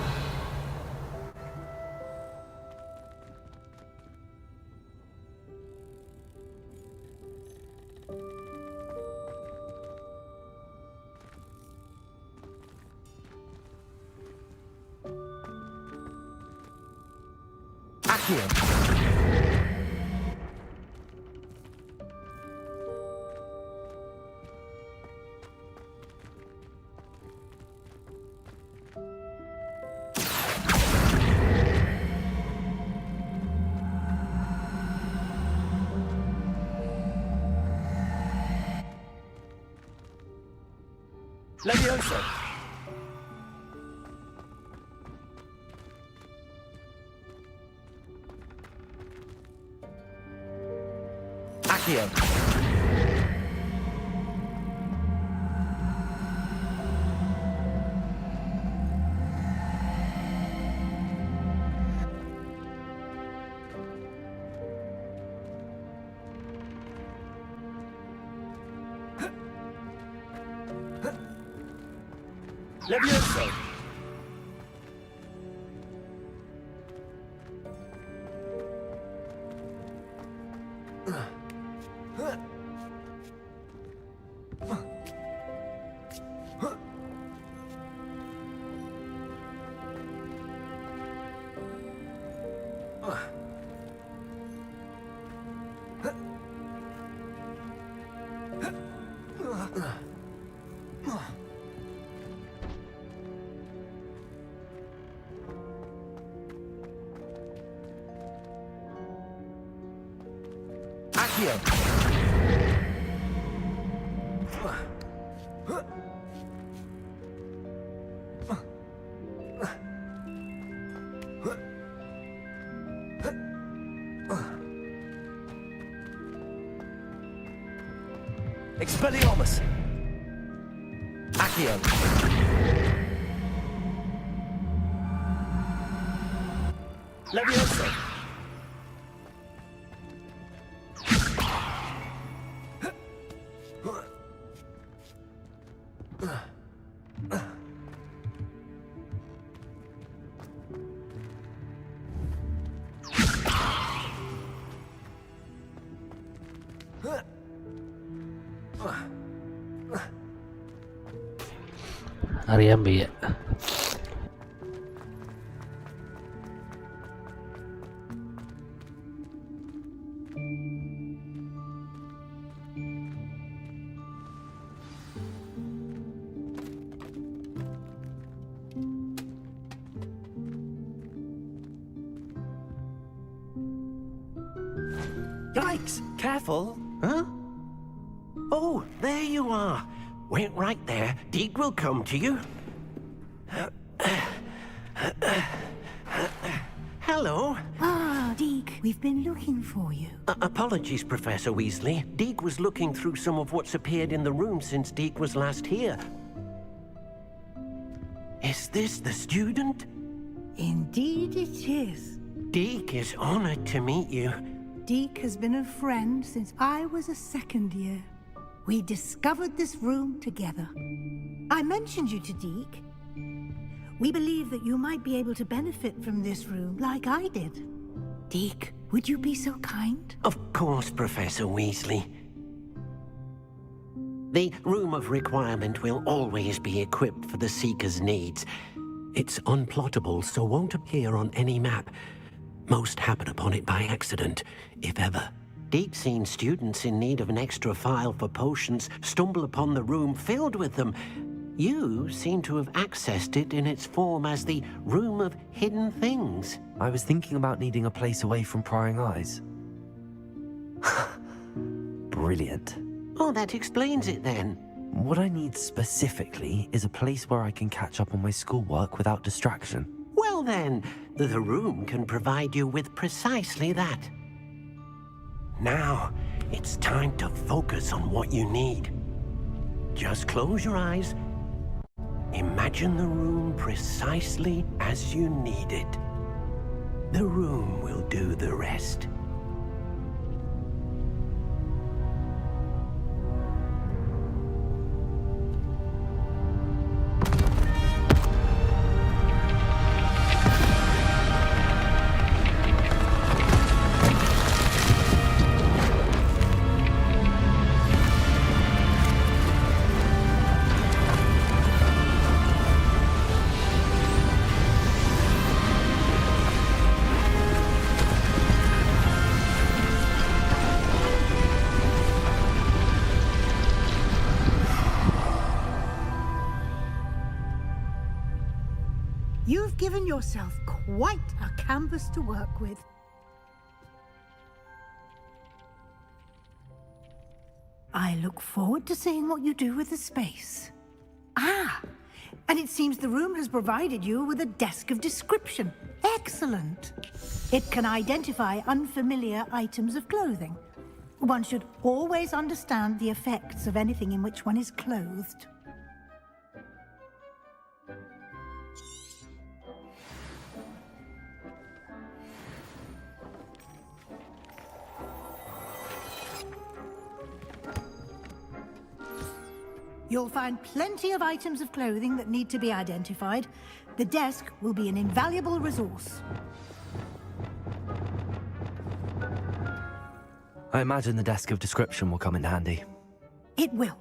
Accio. Levioso. Accio. Levioso. Accio. Expelliarmus. Accio. Levioso. അറിയാൻ വയ്യ. Yikes! Careful! Huh? Oh, there you are. Wait right there. Deke will come to you. Hello. Ah, Deke, we've been looking for you. Apologies, Professor Weasley. Deke was looking through some of what's appeared in the room since Deke was last here. Is this the student? Indeed it is. Deke is honored to meet you. Deke has been a friend since I was a second year. We discovered this room together. I mentioned you to Deke. We believe that you might be able to benefit from this room like I did. Deke, would you be so kind? Of course, Professor Weasley. The Room of Requirement will always be equipped for the Seeker's needs. It's unplottable, so won't appear on any map. Most happen upon it by accident, if ever. Deke's seen students in need of an extra file for potions stumble upon the room filled with them. You seem to have accessed it in its form as the Room of Hidden Things. I was thinking about needing a place away from prying eyes. Brilliant. Oh, that explains it then. What I need specifically is a place where I can catch up on my schoolwork without distraction. Well then, the room can provide you with precisely that. Now, it's time to focus on what you need. Just close your eyes. Imagine the room precisely as you need it. The room will do the rest. You've given yourself quite a canvas to work with. I look forward to seeing what you do with the space. Ah, and it seems the room has provided you with a desk of description. Excellent. It can identify unfamiliar items of clothing. One should always understand the effects of anything in which one is clothed. You'll find plenty of items of clothing that need to be identified. The desk will be an invaluable resource. I imagine the desk of description will come in handy. It will.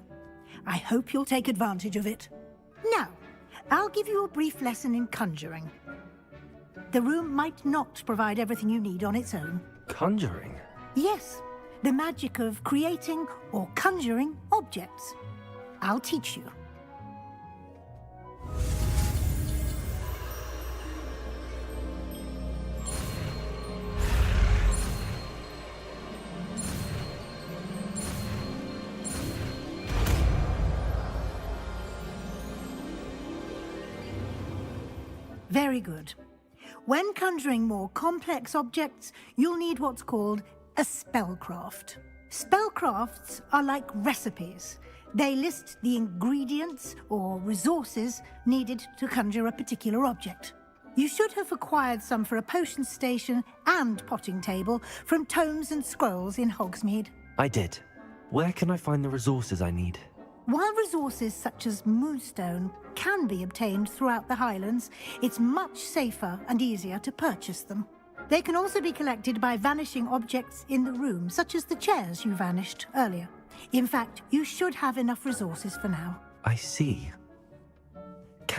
I hope you'll take advantage of it. Now, I'll give you a brief lesson in conjuring. The room might not provide everything you need on its own. Conjuring? Yes, the magic of creating or conjuring objects. I'll teach you. Very good. When conjuring more complex objects, you'll need what's called a spellcraft. Spellcrafts are like recipes. They list the ingredients or resources needed to conjure a particular object. You should have acquired some for a potion station and potting table from tomes and scrolls in Hogsmeade. I did. Where can I find the resources I need? While resources such as moonstone can be obtained throughout the Highlands, it's much safer and easier to purchase them. They can also be collected by vanishing objects in the room, such as the chairs you vanished earlier. In fact, you should have enough resources for now. I see.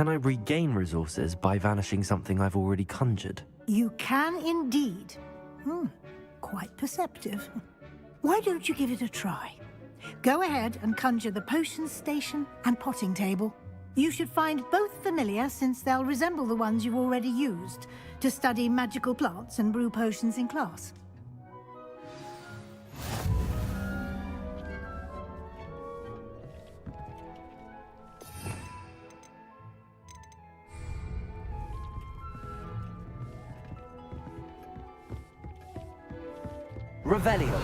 Can I regain resources by vanishing something I've already conjured? You can indeed. Quite perceptive. Why don't you give it a try? Go ahead and conjure the potions station and potting table. You should find both familiar, since they'll resemble the ones you've already used to study magical plants and brew potions in class. Revelio.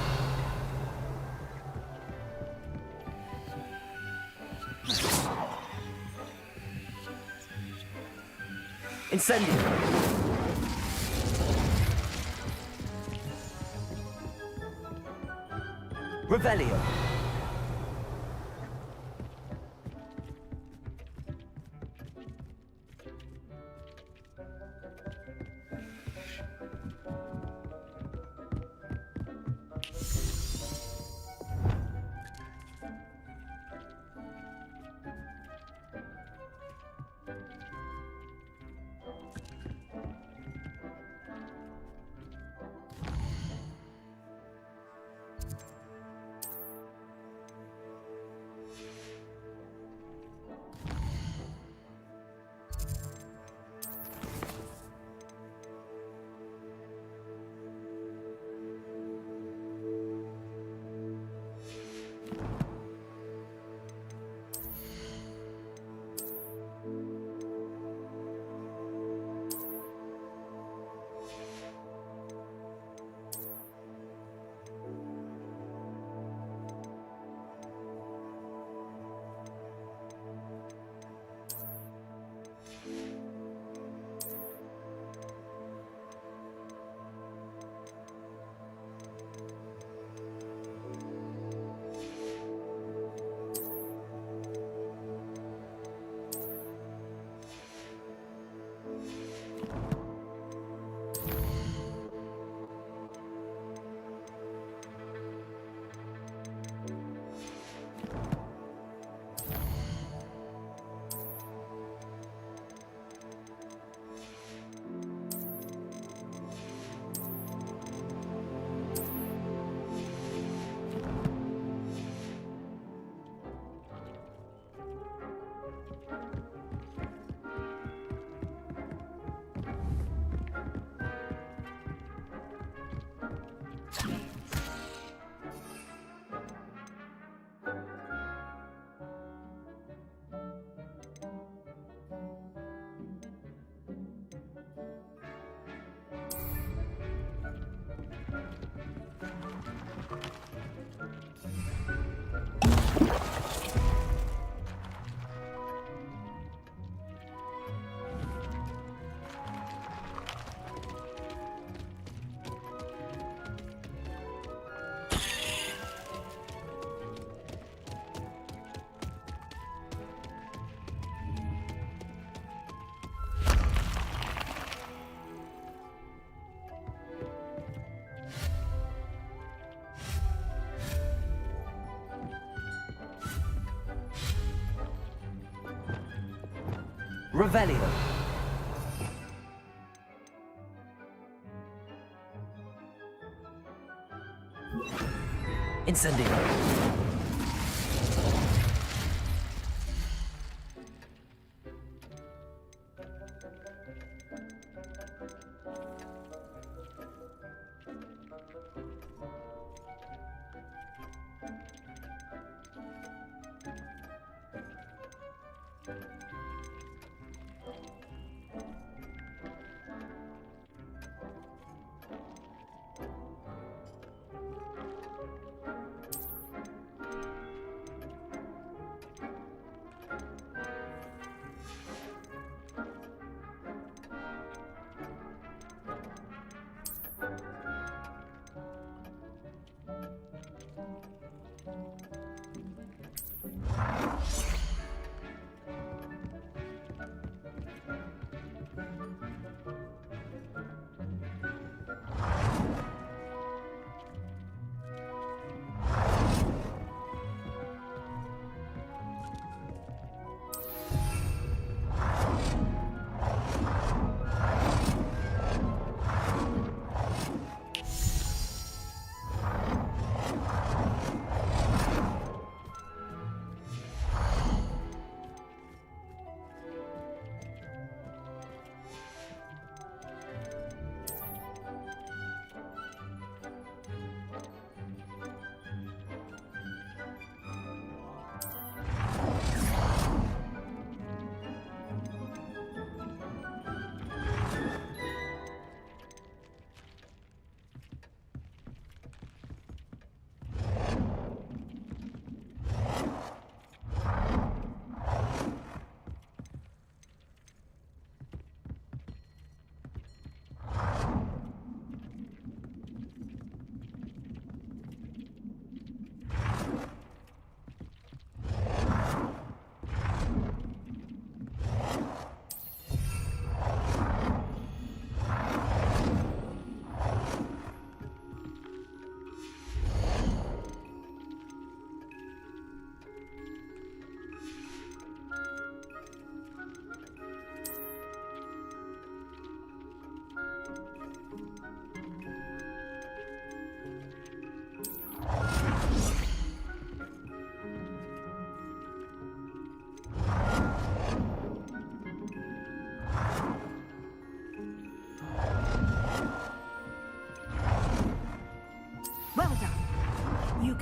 Incendio. Revelio. Revelio. Incendio.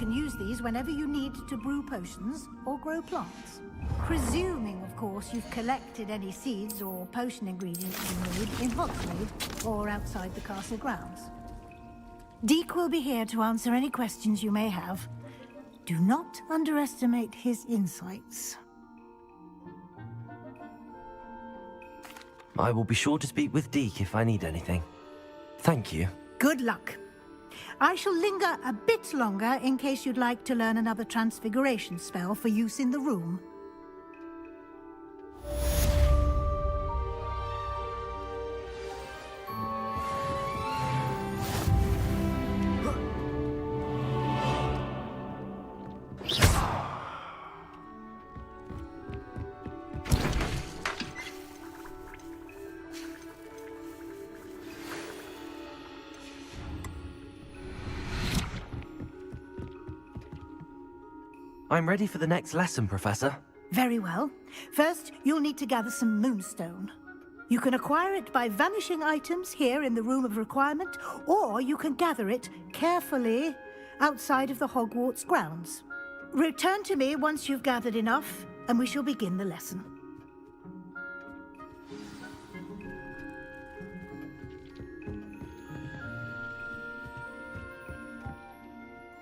can use these whenever you need to brew potions or grow plants. Presuming, of course, you've collected any seeds or potion ingredients you need in Hogsmeade or outside the castle grounds. Deke will be here to answer any questions you may have. Do not underestimate his insights. I will be sure to speak with Deke if I need anything. Thank you. Good luck. I shall linger a bit longer in case you'd like to learn another transfiguration spell for use in the room. I'm ready for the next lesson, Professor. Very well. First, you'll need to gather some moonstone. You can acquire it by vanishing items here in the Room of Requirement, or you can gather it carefully outside of the Hogwarts grounds. Return to me once you've gathered enough, and we shall begin the lesson.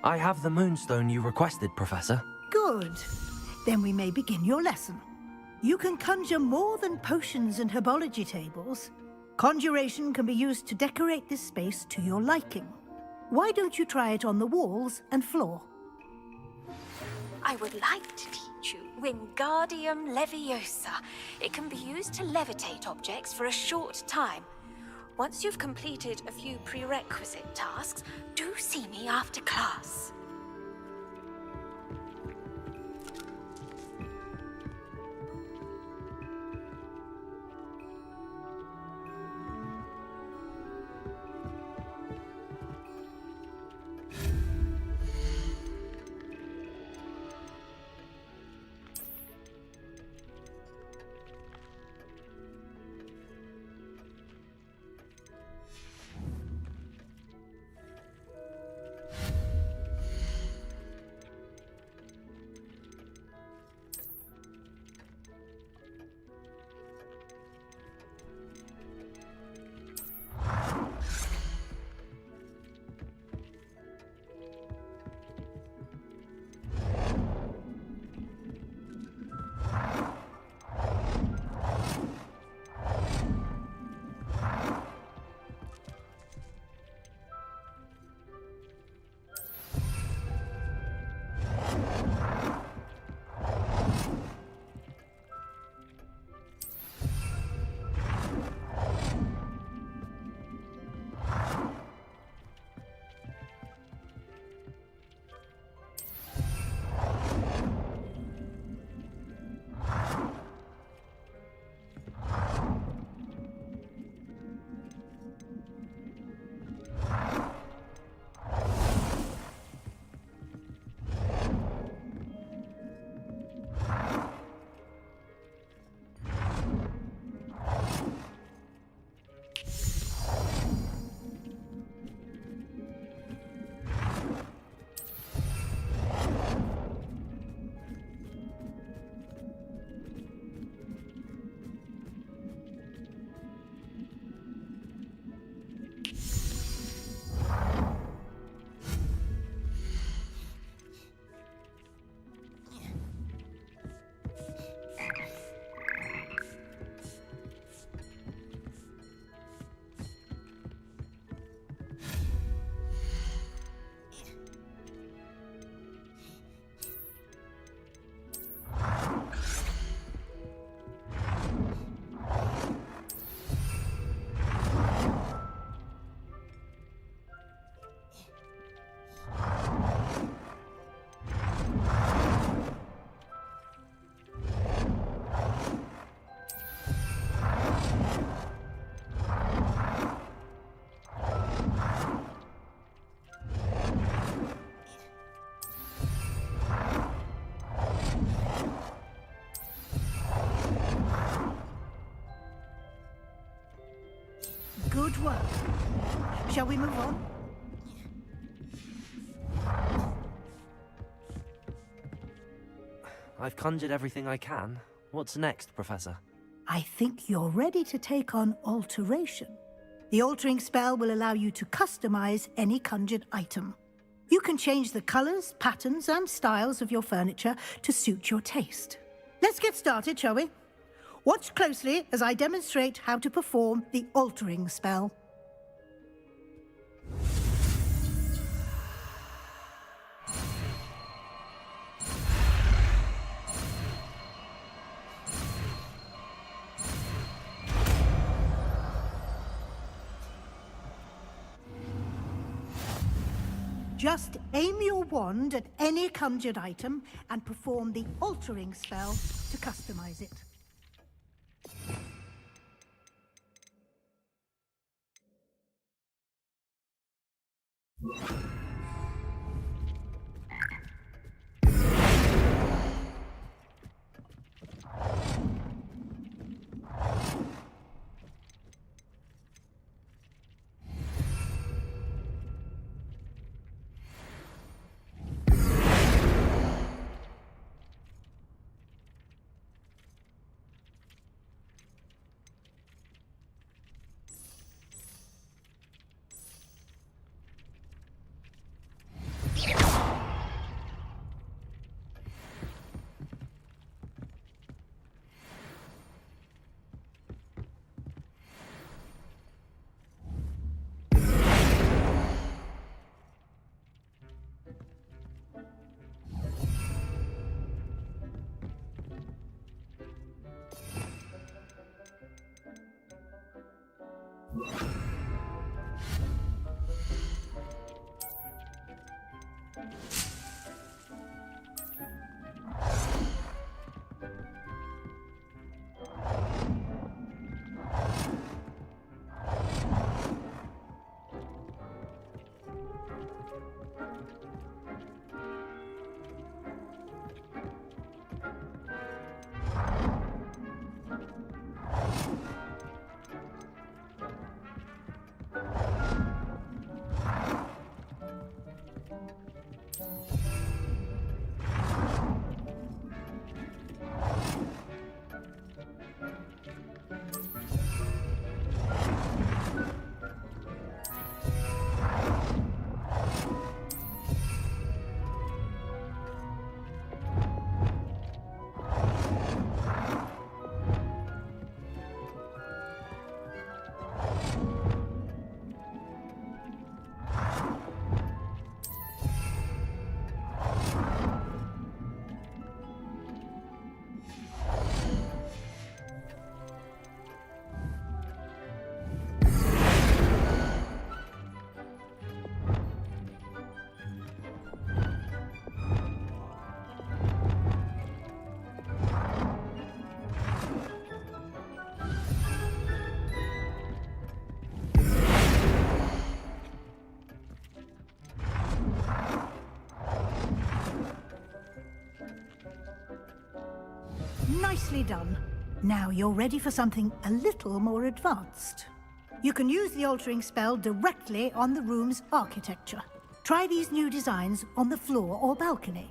I have the moonstone you requested, Professor. Good. Then we may begin your lesson. You can conjure more than potions and herbology tables. Conjuration can be used to decorate this space to your liking. Why don't you try it on the walls and floor? I would like to teach you Wingardium Leviosa. It can be used to levitate objects for a short time. Once you've completed a few prerequisite tasks, do see me after class. Good work. Shall we move on? I've conjured everything I can. What's next, Professor? I think you're ready to take on alteration. The altering spell will allow you to customize any conjured item. You can change the colors, patterns, and styles of your furniture to suit your taste. Let's get started, shall we? Watch closely as I demonstrate how to perform the altering spell. Just aim your wand at any conjured item and perform the altering spell to customize it. Nicely done. Now you're ready for something a little more advanced. You can use the altering spell directly on the room's architecture. Try these new designs on the floor or balcony.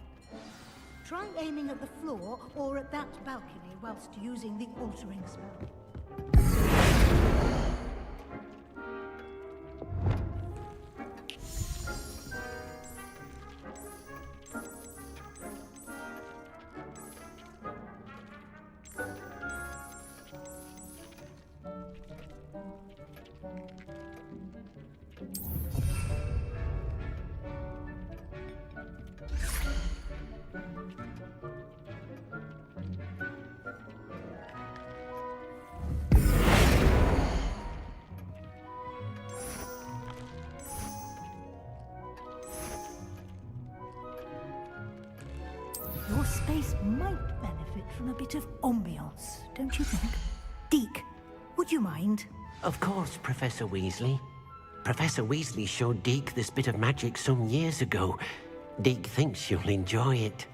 Try aiming at the floor or at that balcony whilst using the altering spell. Your space might benefit from a bit of ambiance, don't you think? Deke, would you mind? Of course, Professor Weasley. Professor Weasley showed Deke this bit of magic some years ago. Deke thinks you'll enjoy it.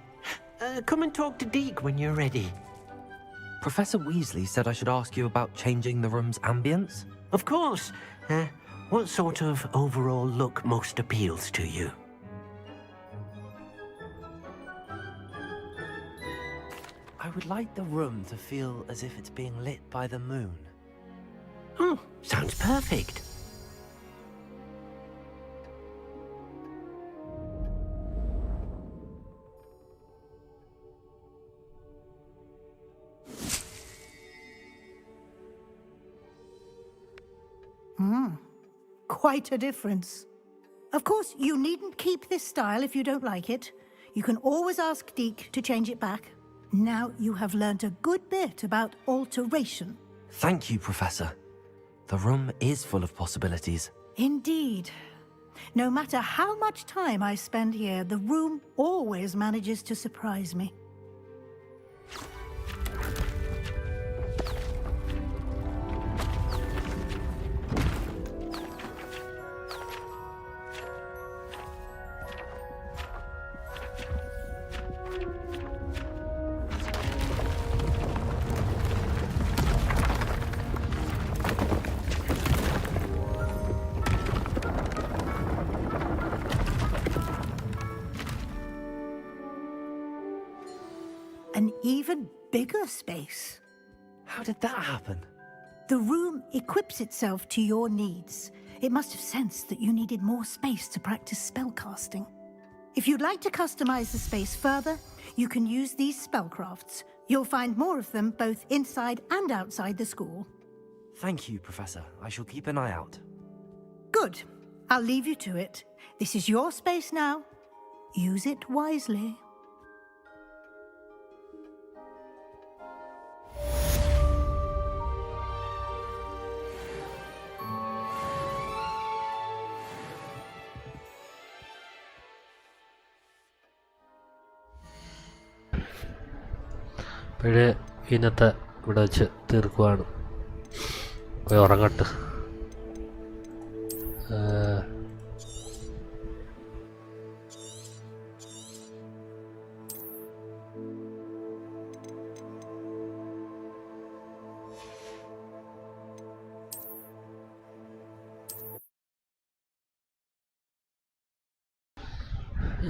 Come and talk to Deke when you're ready. Professor Weasley said I should ask you about changing the room's ambience? Of course. What sort of overall look most appeals to you? would like the room to feel as if it's being lit by the moon. Oh, sounds perfect. Quite a difference. Of course, you needn't keep this style if you don't like it. You can always ask Deke to change it back. Now you have learnt a good bit about alteration. Thank you, Professor. The room is full of possibilities. Indeed. No matter how much time I spend here, the room always manages to surprise me. An even bigger space. How did that happen? The room equips itself to your needs. It must have sensed that you needed more space to practice spellcasting. If you'd like to customize the space further, you can use these spellcrafts. You'll find more of them both inside and outside the school. Thank you, Professor. I shall keep an eye out. Good. I'll leave you to it. This is your space now. Use it wisely. ഇപ്പോഴേ ഇന്നത്തെ ഇവിടെ വെച്ച് തീർക്കുവാണ്. പോയി ഉറങ്ങട്ടെ.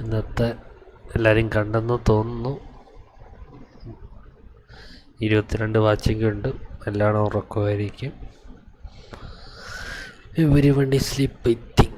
ഇന്നത്തെ എല്ലാവരും കണ്ടെന്ന് തോന്നുന്നു. 22 watching ഉണ്ട്. എല്ലാവരും ഉറക്കമായിരിക്കും. Everyone is sleep, I think.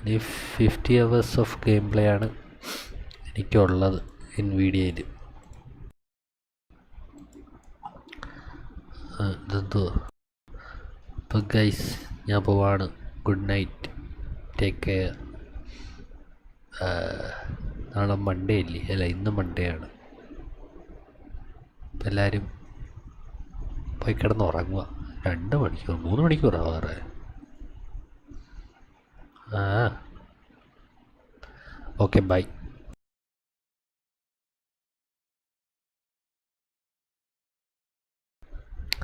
ഇനി 50 hours ഓഫ് ഗെയിം പ്ലേ ആണ് എനിക്കുള്ളത് Nvidia'യിൽ. ഇതെന്തോ. അപ്പോൾ ഗൈസ് ഞാൻ പോവാണ്. Good night, take care. നാളെ മൺഡേ അല്ലേ? അല്ല, ഇന്ന് മൺഡേ ആണ്. അപ്പം എല്ലാവരും പോയി കിടന്ന് ഉറങ്ങുക. 2 മണിക്കൂർ 3 മണിക്കൂറാവാറ്. Okay, by.